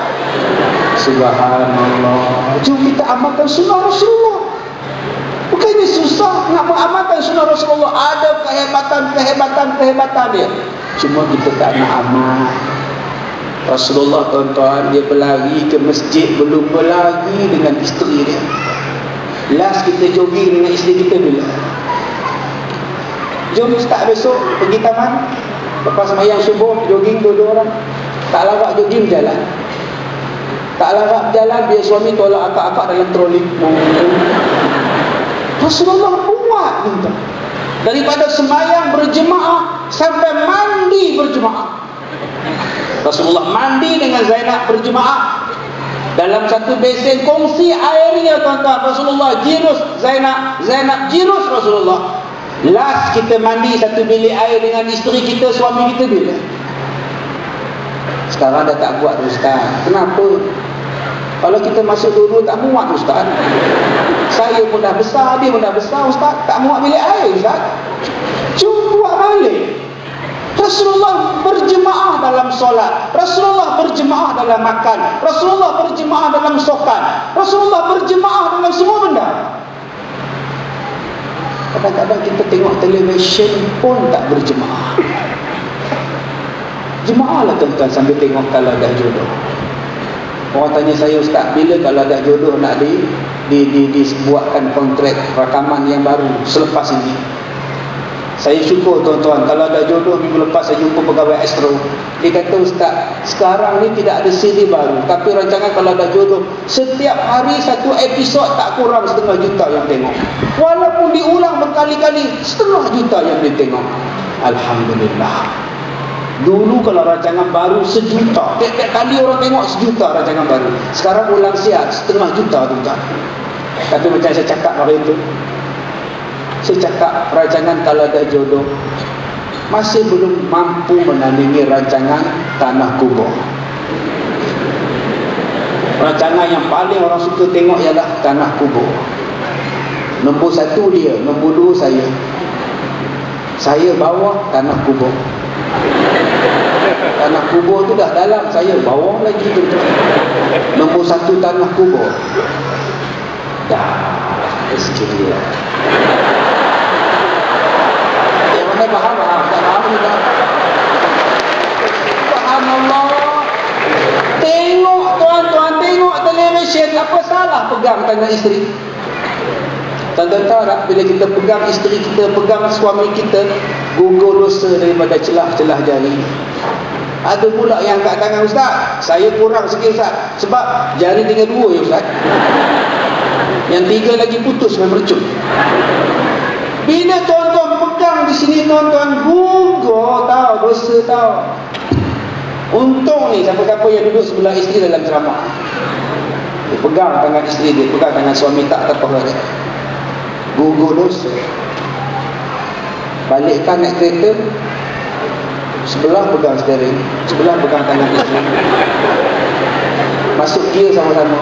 Subhanallah. Jom kita amalkan sunnah Rasulullah. Bukannya susah nak mengamalkan sunnah Rasulullah. Ada kehebatan dia. Cuma kita tak nak amal. Rasulullah, tuan-tuan, dia berlari ke masjid, belum berlari dengan isteri dia. Last kita jogging dengan isteri kita bila? Jom start besok pergi taman, lepas sembahyang subuh jogging dua-dua orang. Tak larat jogging jalan. Tak larat jalan, dia suami tolak akak-akak dalam troli. Rasulullah buat tuan. Daripada sembahyang berjemaah sampai mandi berjemaah. Rasulullah mandi dengan Zainab berjemaah. Dalam satu besen kongsi airnya, tuan-tuan. Rasulullah jirus Zainab, Zainab jirus Rasulullah. Last kita mandi satu bilik air dengan isteri kita, suami kita bila? Sekarang dah tak buat, Ustaz. Kenapa? Kalau kita masuk dulu tak muat, Ustaz. Saya pun dah besar, dia pun dah besar, Ustaz. Tak muat bilik air, Ustaz. Cuma buat balik. Rasulullah berjemaah dalam solat, Rasulullah berjemaah dalam makan, Rasulullah berjemaah dalam sokan, Rasulullah berjemaah dalam semua benda. Kadang-kadang kita tengok televisyen pun tak berjemaah. Jemaahlah tuan-tuan sambil tengok kalau dah jodoh. Orang tanya saya, Ustaz, bila kalau ada jodoh nak dibuatkan kontrak rakaman yang baru selepas ini? Saya syukur tuan-tuan, kalau ada jodoh minggu lepas saya jumpa pegawai Astro. Dia kata, Ustaz, sekarang ni tidak ada CD baru, tapi rancangan kalau ada jodoh, setiap hari satu episod tak kurang 500,000 yang tengok. Walaupun diulang berkali-kali, 500,000 yang dia tengok. Alhamdulillah. Dulu kalau rancangan baru 1,000,000, tiap-tiap kali orang tengok 1,000,000 rancangan baru. Sekarang ulang siap 500,000 tuan-tuan. Tapi macam saya cakap hari itu, saya cakap rancangan kalau ada jodoh masih belum mampu menandingi rancangan Tanah Kubur. Rancangan yang paling orang suka tengok ialah Tanah Kubur. Nombor 1 dia, nombor 2 saya. Saya bawah, Tanah Kubur. Tanah Kubur tu dah dalam, saya bawah lagi tu. Nombor 1 Tanah Kubur. Dah rezeki dia. Yang mana faham? Tak faham juga. Subhanallah. Tengok tuan-tuan, tengok televisyen, apa salah pegang tangan isteri? Tuan-tuan tahu tak, bila kita pegang isteri kita, pegang suami kita, gugur dosa daripada celah-celah jari. Ada pula yang kat tangan, Ustaz, saya kurang sikit Ustaz, sebab jari tinggal 2 ya Ustaz. Yang 3 lagi putus mercut. Bila tuan-tuan pegang di sini, tuan-tuan gugur tahu, dosa tahu. Untung ni siapa-siapa yang duduk sebelah isteri dalam ceramah, dia pegang tangan isteri dia, pegang tangan suami, tak apa dia, gugur dosa. Balikkan naik kereta, sebelah pegang steering, sebelah pegang tangan isteri, masuk gear sama-sama.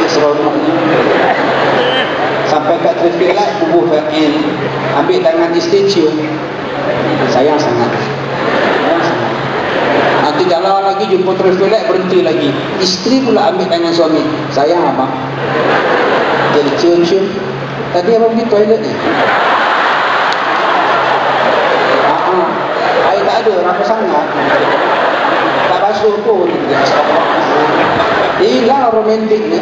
Seronoknya sampai kat traffic light, bubuh fan, ambil tangan isteri, cium. Sayang sangat, sayang sangat. Nanti jalan lagi, jumpa traffic light, berhenti lagi, isteri pula ambil tangan suami. Sayang abang. Jadi cium-cium. Tadi abang pergi toilet ni, air tak ada, rasa sangat, tak basuh pun. Inilah romantik ni.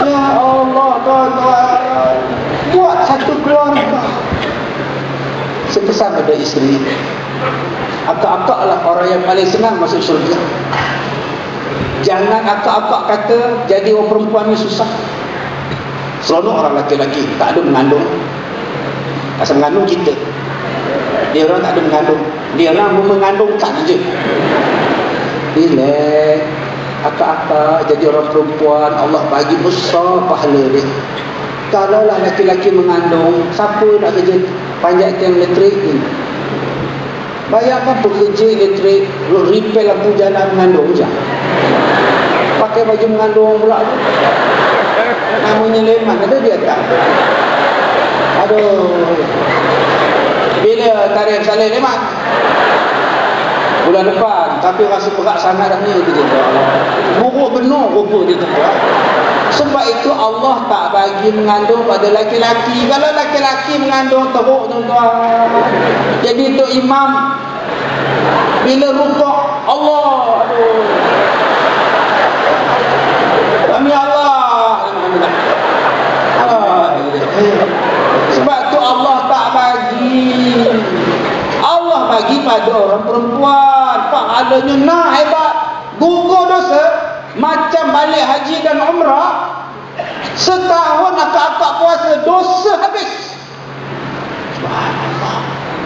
Ya Allah, tuan-tuan, buat satu keluarga. Sepesan pada isteri, akak-akak lah orang yang paling senang masuk syurga. Jangan akak-akak kata jadi orang perempuan ni susah. Seronok orang lelaki-lelaki tak ada mengandung. Asal mengandung kita, dia orang tak ada mengandung, dia orang mengandungkan je. Relax. Akak-akak jadi orang perempuan, Allah bagi besar pahala dia. Kalau lah lelaki-lelaki mengandung, siapa nak kerja panjat tiang elektrik ni? Bayangkan pekerja elektrik repair lampu jalan mengandung je, pakai baju mengandung pula tu. Namanya Leman, ada dia tak? Aduh, bila tarikh saleh Leman? Bulan depan, tapi rasa berat sangat dah ni kita. Buruk benar rupa dia tuan. Sebab itu Allah tak bagi mengandung pada laki-laki. Kalau laki-laki mengandung teruk tuan-tuan. Jadi untuk imam bila rukuk, Allah, aduh, kami Allah. Sebab tu Allah tak bagi. Allah bagi pada orang perempuan, pahalanya nak hebat, gugur dosa. Macam balik haji dan umrah, setahun akak-akak puasa, dosa habis. Subhanallah.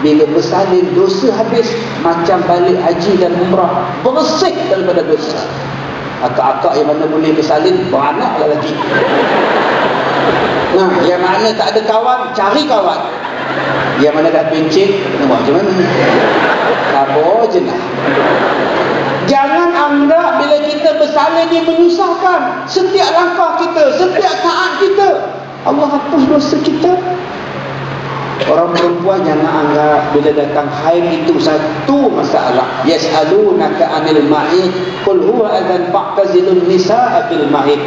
Bila bersalin, dosa habis. Macam balik haji dan umrah, bersih daripada dosa. Akak-akak yang mana boleh bersalin, beranak lagi. Nah, yang mana tak ada kawan, cari kawan. Yang mana dah pencet, nak buat macam mana? Tabur je lah. Jangan anggap bila kita bersalin ni menyusahkan. Setiap langkah kita, setiap saat kita, Allah hapus dosa kita. Orang perempuan jangan anggap bila datang haid itu satu masalah. Yas'alunaka 'anil mahid qul huwa adzan fa'tazilun nisaa fil mahid.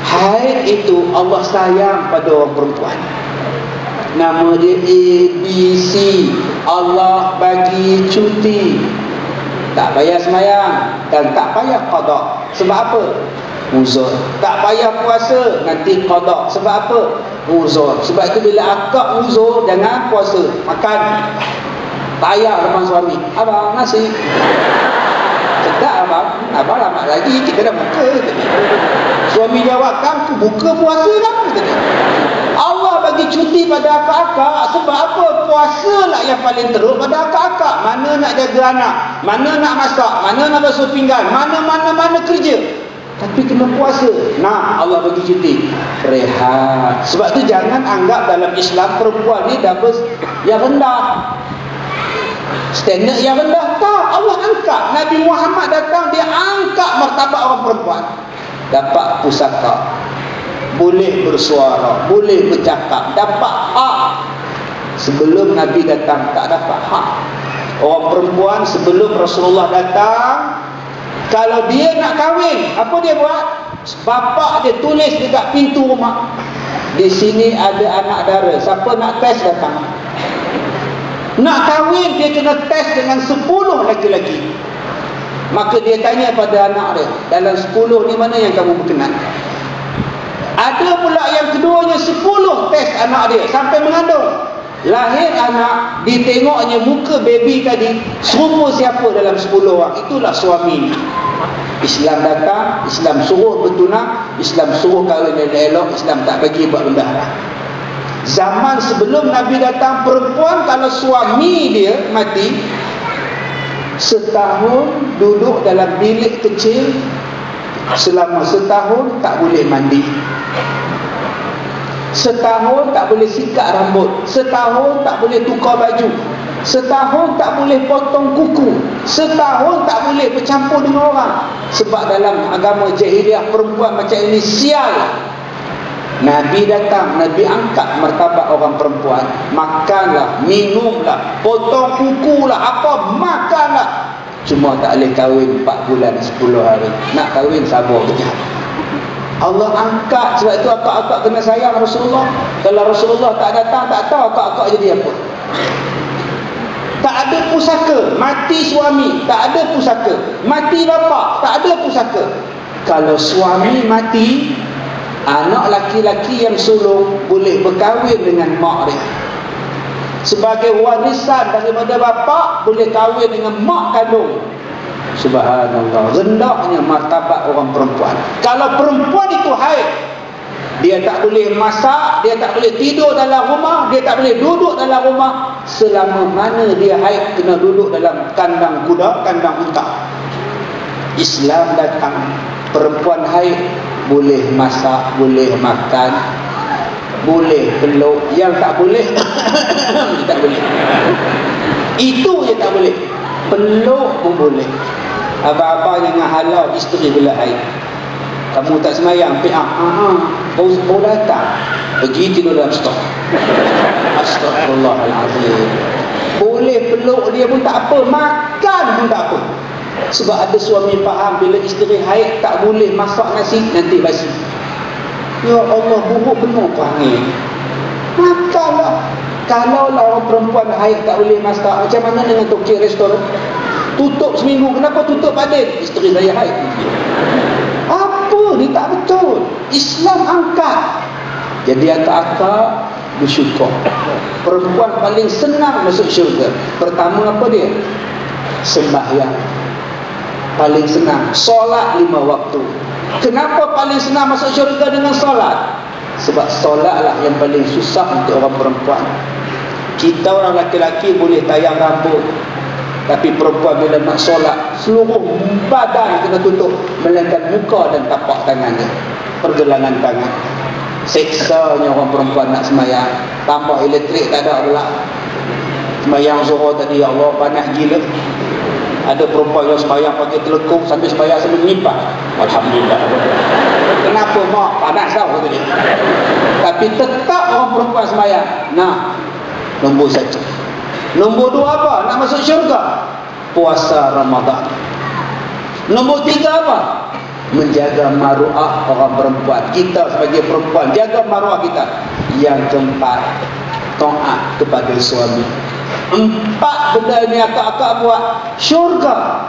Haid itu Allah sayang pada orang perempuan. Nama dia ABC. Allah bagi cuti. tak payah semayang dan tak payah qada. Sebab apa? Uzur. Tak payah puasa, nanti qada. Sebab apa? Uzur. Sebab itu bila akad uzur, jangan puasa, makan. Tayar depan suami, abang nasi. Sedap abang, abang lama lagi kita dah buka. Suami jawab, kamu buka puasa dah. Allah bagi cuti pada akak-akak. Sebab apa? Puasa lah yang paling teruk pada akak-akak. Mana nak jaga anak, mana nak masak, mana nak basuh pinggan, mana kerja, tapi kena puasa. Nah, Allah bagi cuti, rehat. Sebab tu jangan anggap dalam Islam perempuan ni dapat yang rendah, standard yang rendah. Tak, Allah angkat. Nabi Muhammad datang, dia angkat martabat orang perempuan. Dapat pusaka, boleh bersuara, boleh bercakap, dapat hak. Sebelum Nabi datang tak dapat hak. Orang perempuan sebelum Rasulullah datang, kalau dia nak kahwin, apa dia buat? Bapak dia tulis dekat pintu rumah, di sini ada anak dara, siapa nak test datang. Nak kahwin dia kena test dengan 10 lelaki-lelaki. Maka dia tanya pada anak dia, dalam 10 ni mana yang kamu berkenan? Ada pula yang keduanya 10 test anak dia sampai mengandung. Lahir anak, ditengoknya muka baby tadi serupa siapa dalam 10 orang? Itulah suami. Islam datang, Islam suruh bertunang, Islam suruh kahwin elok, Islam tak bagi buat benda haram. Zaman sebelum Nabi datang, perempuan kalau suami dia mati, setahun duduk dalam bilik kecil, selama setahun tak boleh mandi, setahun tak boleh sikat rambut, setahun tak boleh tukar baju, setahun tak boleh potong kuku, setahun tak boleh bercampur dengan orang. Sebab dalam agama jahiliah perempuan macam ini sial. Nabi datang, Nabi angkat martabat orang perempuan. Makanlah, minumlah, potong kuku lah, apa, makanlah. Cuma tak boleh kahwin 4 bulan 10 hari. Nak kahwin sabar kejap. Allah angkat. Sebab itu akak-akak kena sayang Rasulullah. Kalau Rasulullah tak datang, tak tahu akak-akak jadi apa. Tak ada pusaka, mati suami, tak ada pusaka. Mati bapa, tak ada pusaka. Kalau suami mati, anak laki-laki yang sulung boleh berkahwin dengan mak dia. Sebagai warisan daripada bapa, boleh kahwin dengan mak kandung. Subhanallah, rendahnya martabat orang perempuan. Kalau perempuan itu haid, dia tak boleh masak, dia tak boleh tidur dalam rumah, dia tak boleh duduk dalam rumah. Selama mana dia haid, kena duduk dalam kandang kuda, kandang unta. Islam datang, perempuan haid boleh masak, boleh makan, boleh peluk. Yang tak boleh tak boleh, itu je tak boleh. Peluk pun boleh. Abang-abang jangan halau isteri bila haid. Kamu tak semayang, baru datang, pergi tidur dalam stok. Astagfirullahaladzim. Boleh peluk dia pun tak apa, makan pun tak apa. Sebab ada suami faham bila isteri haid tak boleh masak nasi, nanti basi. Ya Allah, buruk benar perangai. Makanlah. Kalau orang perempuan haid tak boleh masak, macam mana dengan tokek restoran? Tutup seminggu, kenapa tutup badan? Isteri saya haid. Apa ni tak betul. Islam angkat. Jadi akak-akak bersyukur. Perempuan paling senang masuk syurga. Pertama apa dia? Sembahyang. Paling senang. Solat 5 waktu. Kenapa paling senang masuk syurga dengan solat? Sebab solatlah yang paling susah untuk orang perempuan. Kita orang laki-laki boleh tayang rambut, tapi perempuan bila nak solat, seluruh badan kena tutup, melainkan muka dan tapak tangannya, pergelangan tangan. Seksanya orang perempuan nak semayang. Tambah elektrik tak ada pula. Semayang zuhur tadi, ya Allah panas gila. Ada perempuan yang semayang pakai telekung, sambil semayang sambil menyimpang. Alhamdulillah. Kenapa mak? Panas tau kata dia. Tapi tetap orang perempuan semayang. Nah, nombor 1. Nombor 2 apa? Nak masuk syurga? Puasa Ramadan. Nombor 3 apa? Menjaga maruah orang perempuan. Kita sebagai perempuan, jaga maruah kita. Yang keempat, taat kepada suami. 4 benda ni akak-akak buat, syurga.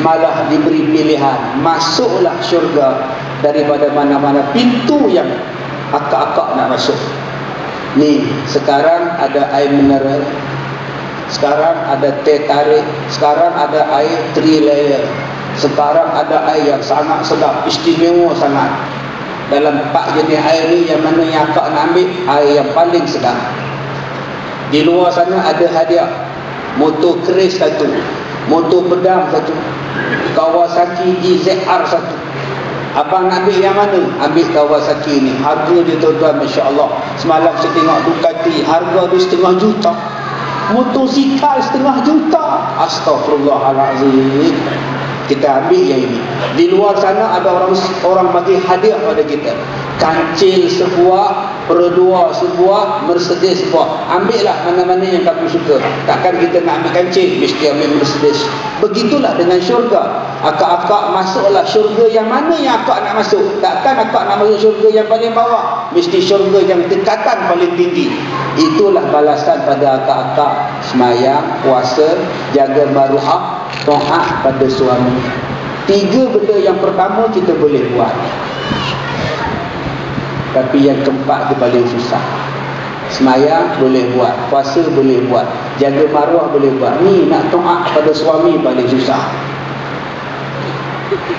malah diberi pilihan, masuklah syurga daripada mana-mana pintu yang akak-akak nak masuk. Ni sekarang ada air mineral, sekarang ada teh tarik, sekarang ada air 3 layer, sekarang ada air yang sangat sedap, istimewa sangat. Dalam 4 jenis air ni, yang mana yang akak nak ambil? Air yang paling sedap. Di luar sana ada hadiah, motor keris 1, motor pedang 1, Kawasaki GZR 1. Abang nak ambil yang mana? Ambil Kawasaki ni. Harga dia tuan-tuan, Masya Allah, semalam saya tengok Ducati, harga dia 500,000 juta. Motosikal 500,000 juta. Astaghfirullahalazim. Kita ambil yang ini. Di luar sana ada orang bagi hadiah pada kita, kancil sebuah, Pro2 sebuah, Mercedes sebuah. Ambillah mana-mana yang kamu suka. Takkan kita nak ambil kancil, mesti ambil Mercedes. Begitulah dengan syurga. Akak-akak masuklah syurga yang mana yang akak nak masuk. Takkan akak nak masuk syurga yang paling bawah, mesti syurga yang tingkatan paling tinggi. Itulah balasan pada akak-akak semayang, puasa, jaga maruah, taat pada suami. 3 benda yang pertama kita boleh buat, tapi yang keempat tu paling susah. Semayang boleh buat, puasa boleh buat, jaga maruah boleh buat. Ni nak taat pada suami paling susah.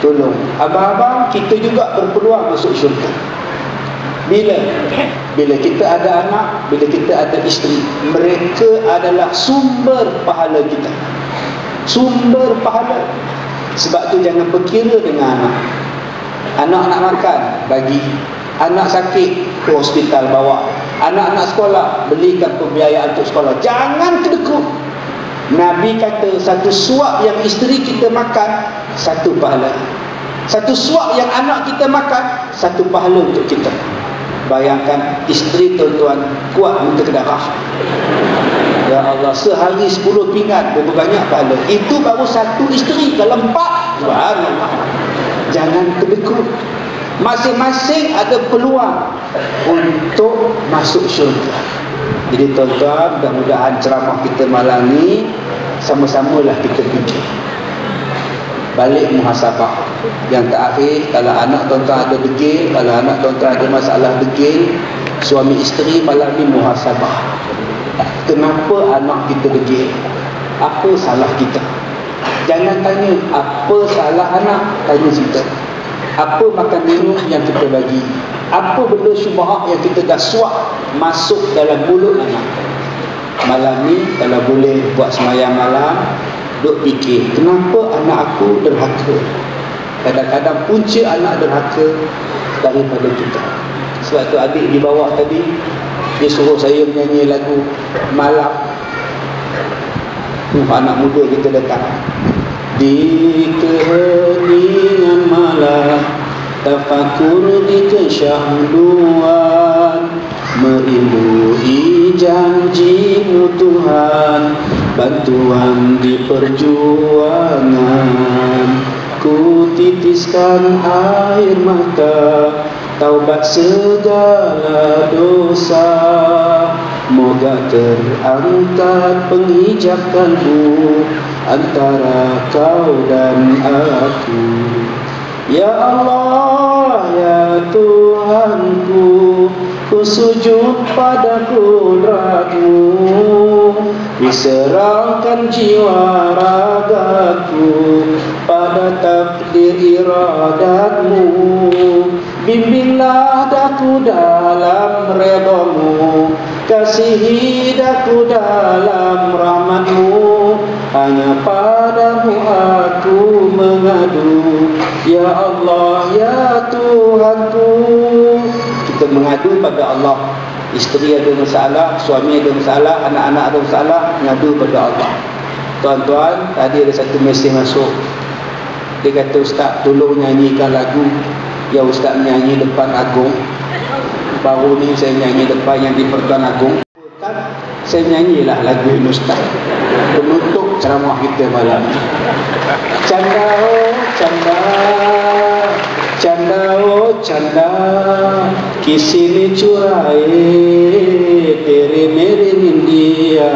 Tolong abang-abang, kita juga berpeluang masuk syurga. Bila kita ada anak, bila kita ada isteri, mereka adalah sumber pahala kita. Sumber pahala. Sebab tu jangan berkira dengan anak. Anak nak makan, bagi. Anak sakit, ke hospital bawa. Anak-anak sekolah, belikan pembiayaan untuk sekolah. Jangan kedekut. Nabi kata, satu suap yang isteri kita makan, 1 pahala. Satu suap yang anak kita makan, 1 pahala untuk kita. Bayangkan isteri tuan-tuan kuat untuk darah. Ya Allah, sehari 10 pinggan, berapa banyak pahala. Itu baru 1 isteri. Kalau 4, subhanallah. Jangan kedekut. Masing-masing ada peluang untuk masuk syurga. Jadi tuan-tuan, mudah-mudahan ceramah kita malam ni sama-samalah kita fikir balik muhasabah. Yang terakhir, kalau anak tuan-tuan ada degil, kalau anak tuan-tuan ada masalah degil, suami isteri malam ni muhasabah. Kenapa anak kita degil? Apa salah kita? Jangan tanya apa salah anak, tanya kita. Apa makan minum yang kita bagi? Apa benda syubhat yang kita dah suap masuk dalam mulut anak? Malam ni kalau boleh buat semayang malam, duk fikir, kenapa anak aku derhaka? Kadang-kadang punca anak derhaka daripada kita. Sebab tu adik di bawah tadi, dia suruh saya menyanyi lagu malam. Anak muda kita datang. Di keheningan malam, tafakur di kesyahduan, merindui janji-Mu Tuhan, bantuan di perjuangan. Ku titiskan air mata, taubat segala dosa, moga terangkat penghijab kalbu antara kau dan aku. Ya Allah, ya Tuhanku, ku sujud pada kudrat-Mu, diserahkan jiwa ragaku pada takdir iradat-Mu. Bimbinglah daku dalam redha-Mu, kasihi daku dalam rahmat-Mu. Hanya padamu aku mengadu, ya Allah, ya Tuhanku. Kita mengadu pada Allah. Isteri ada masalah, suami ada masalah, anak-anak ada masalah, mengadu pada Allah. Tuan-tuan, tadi ada satu mesej masuk. Dia kata, Ustaz tolong nyanyikan lagu yang Ustaz menyanyi depan Agong. Baru ni saya nyanyi depan yang di Pertuan Agong. Saya nyanyilah lagu ini Ustaz, penutup ceramah kita malam ni. Canda oh canda, canda oh canda, kisi ne churaye tere mere nindiya,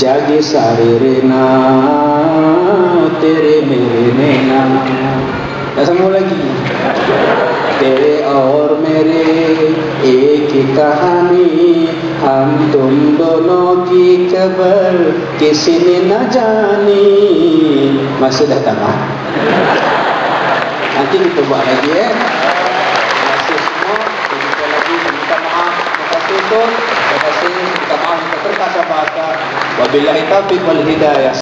जागे सारे रेना तेरे मेरे नैना. Dah sambung lagi. तेरे और मेरे एक ही कहानी, हम तुम दोनों की खबर किसी ने न जानी. Masa dah tamat. Nanti kita buat lagi Terima kasih semua. Kita lagi minta maaf. Terima kasih Tuan. Terima kasih. Minta maaf. Minta terkasih bahasa. Wabillahi taufiq wal hidayah.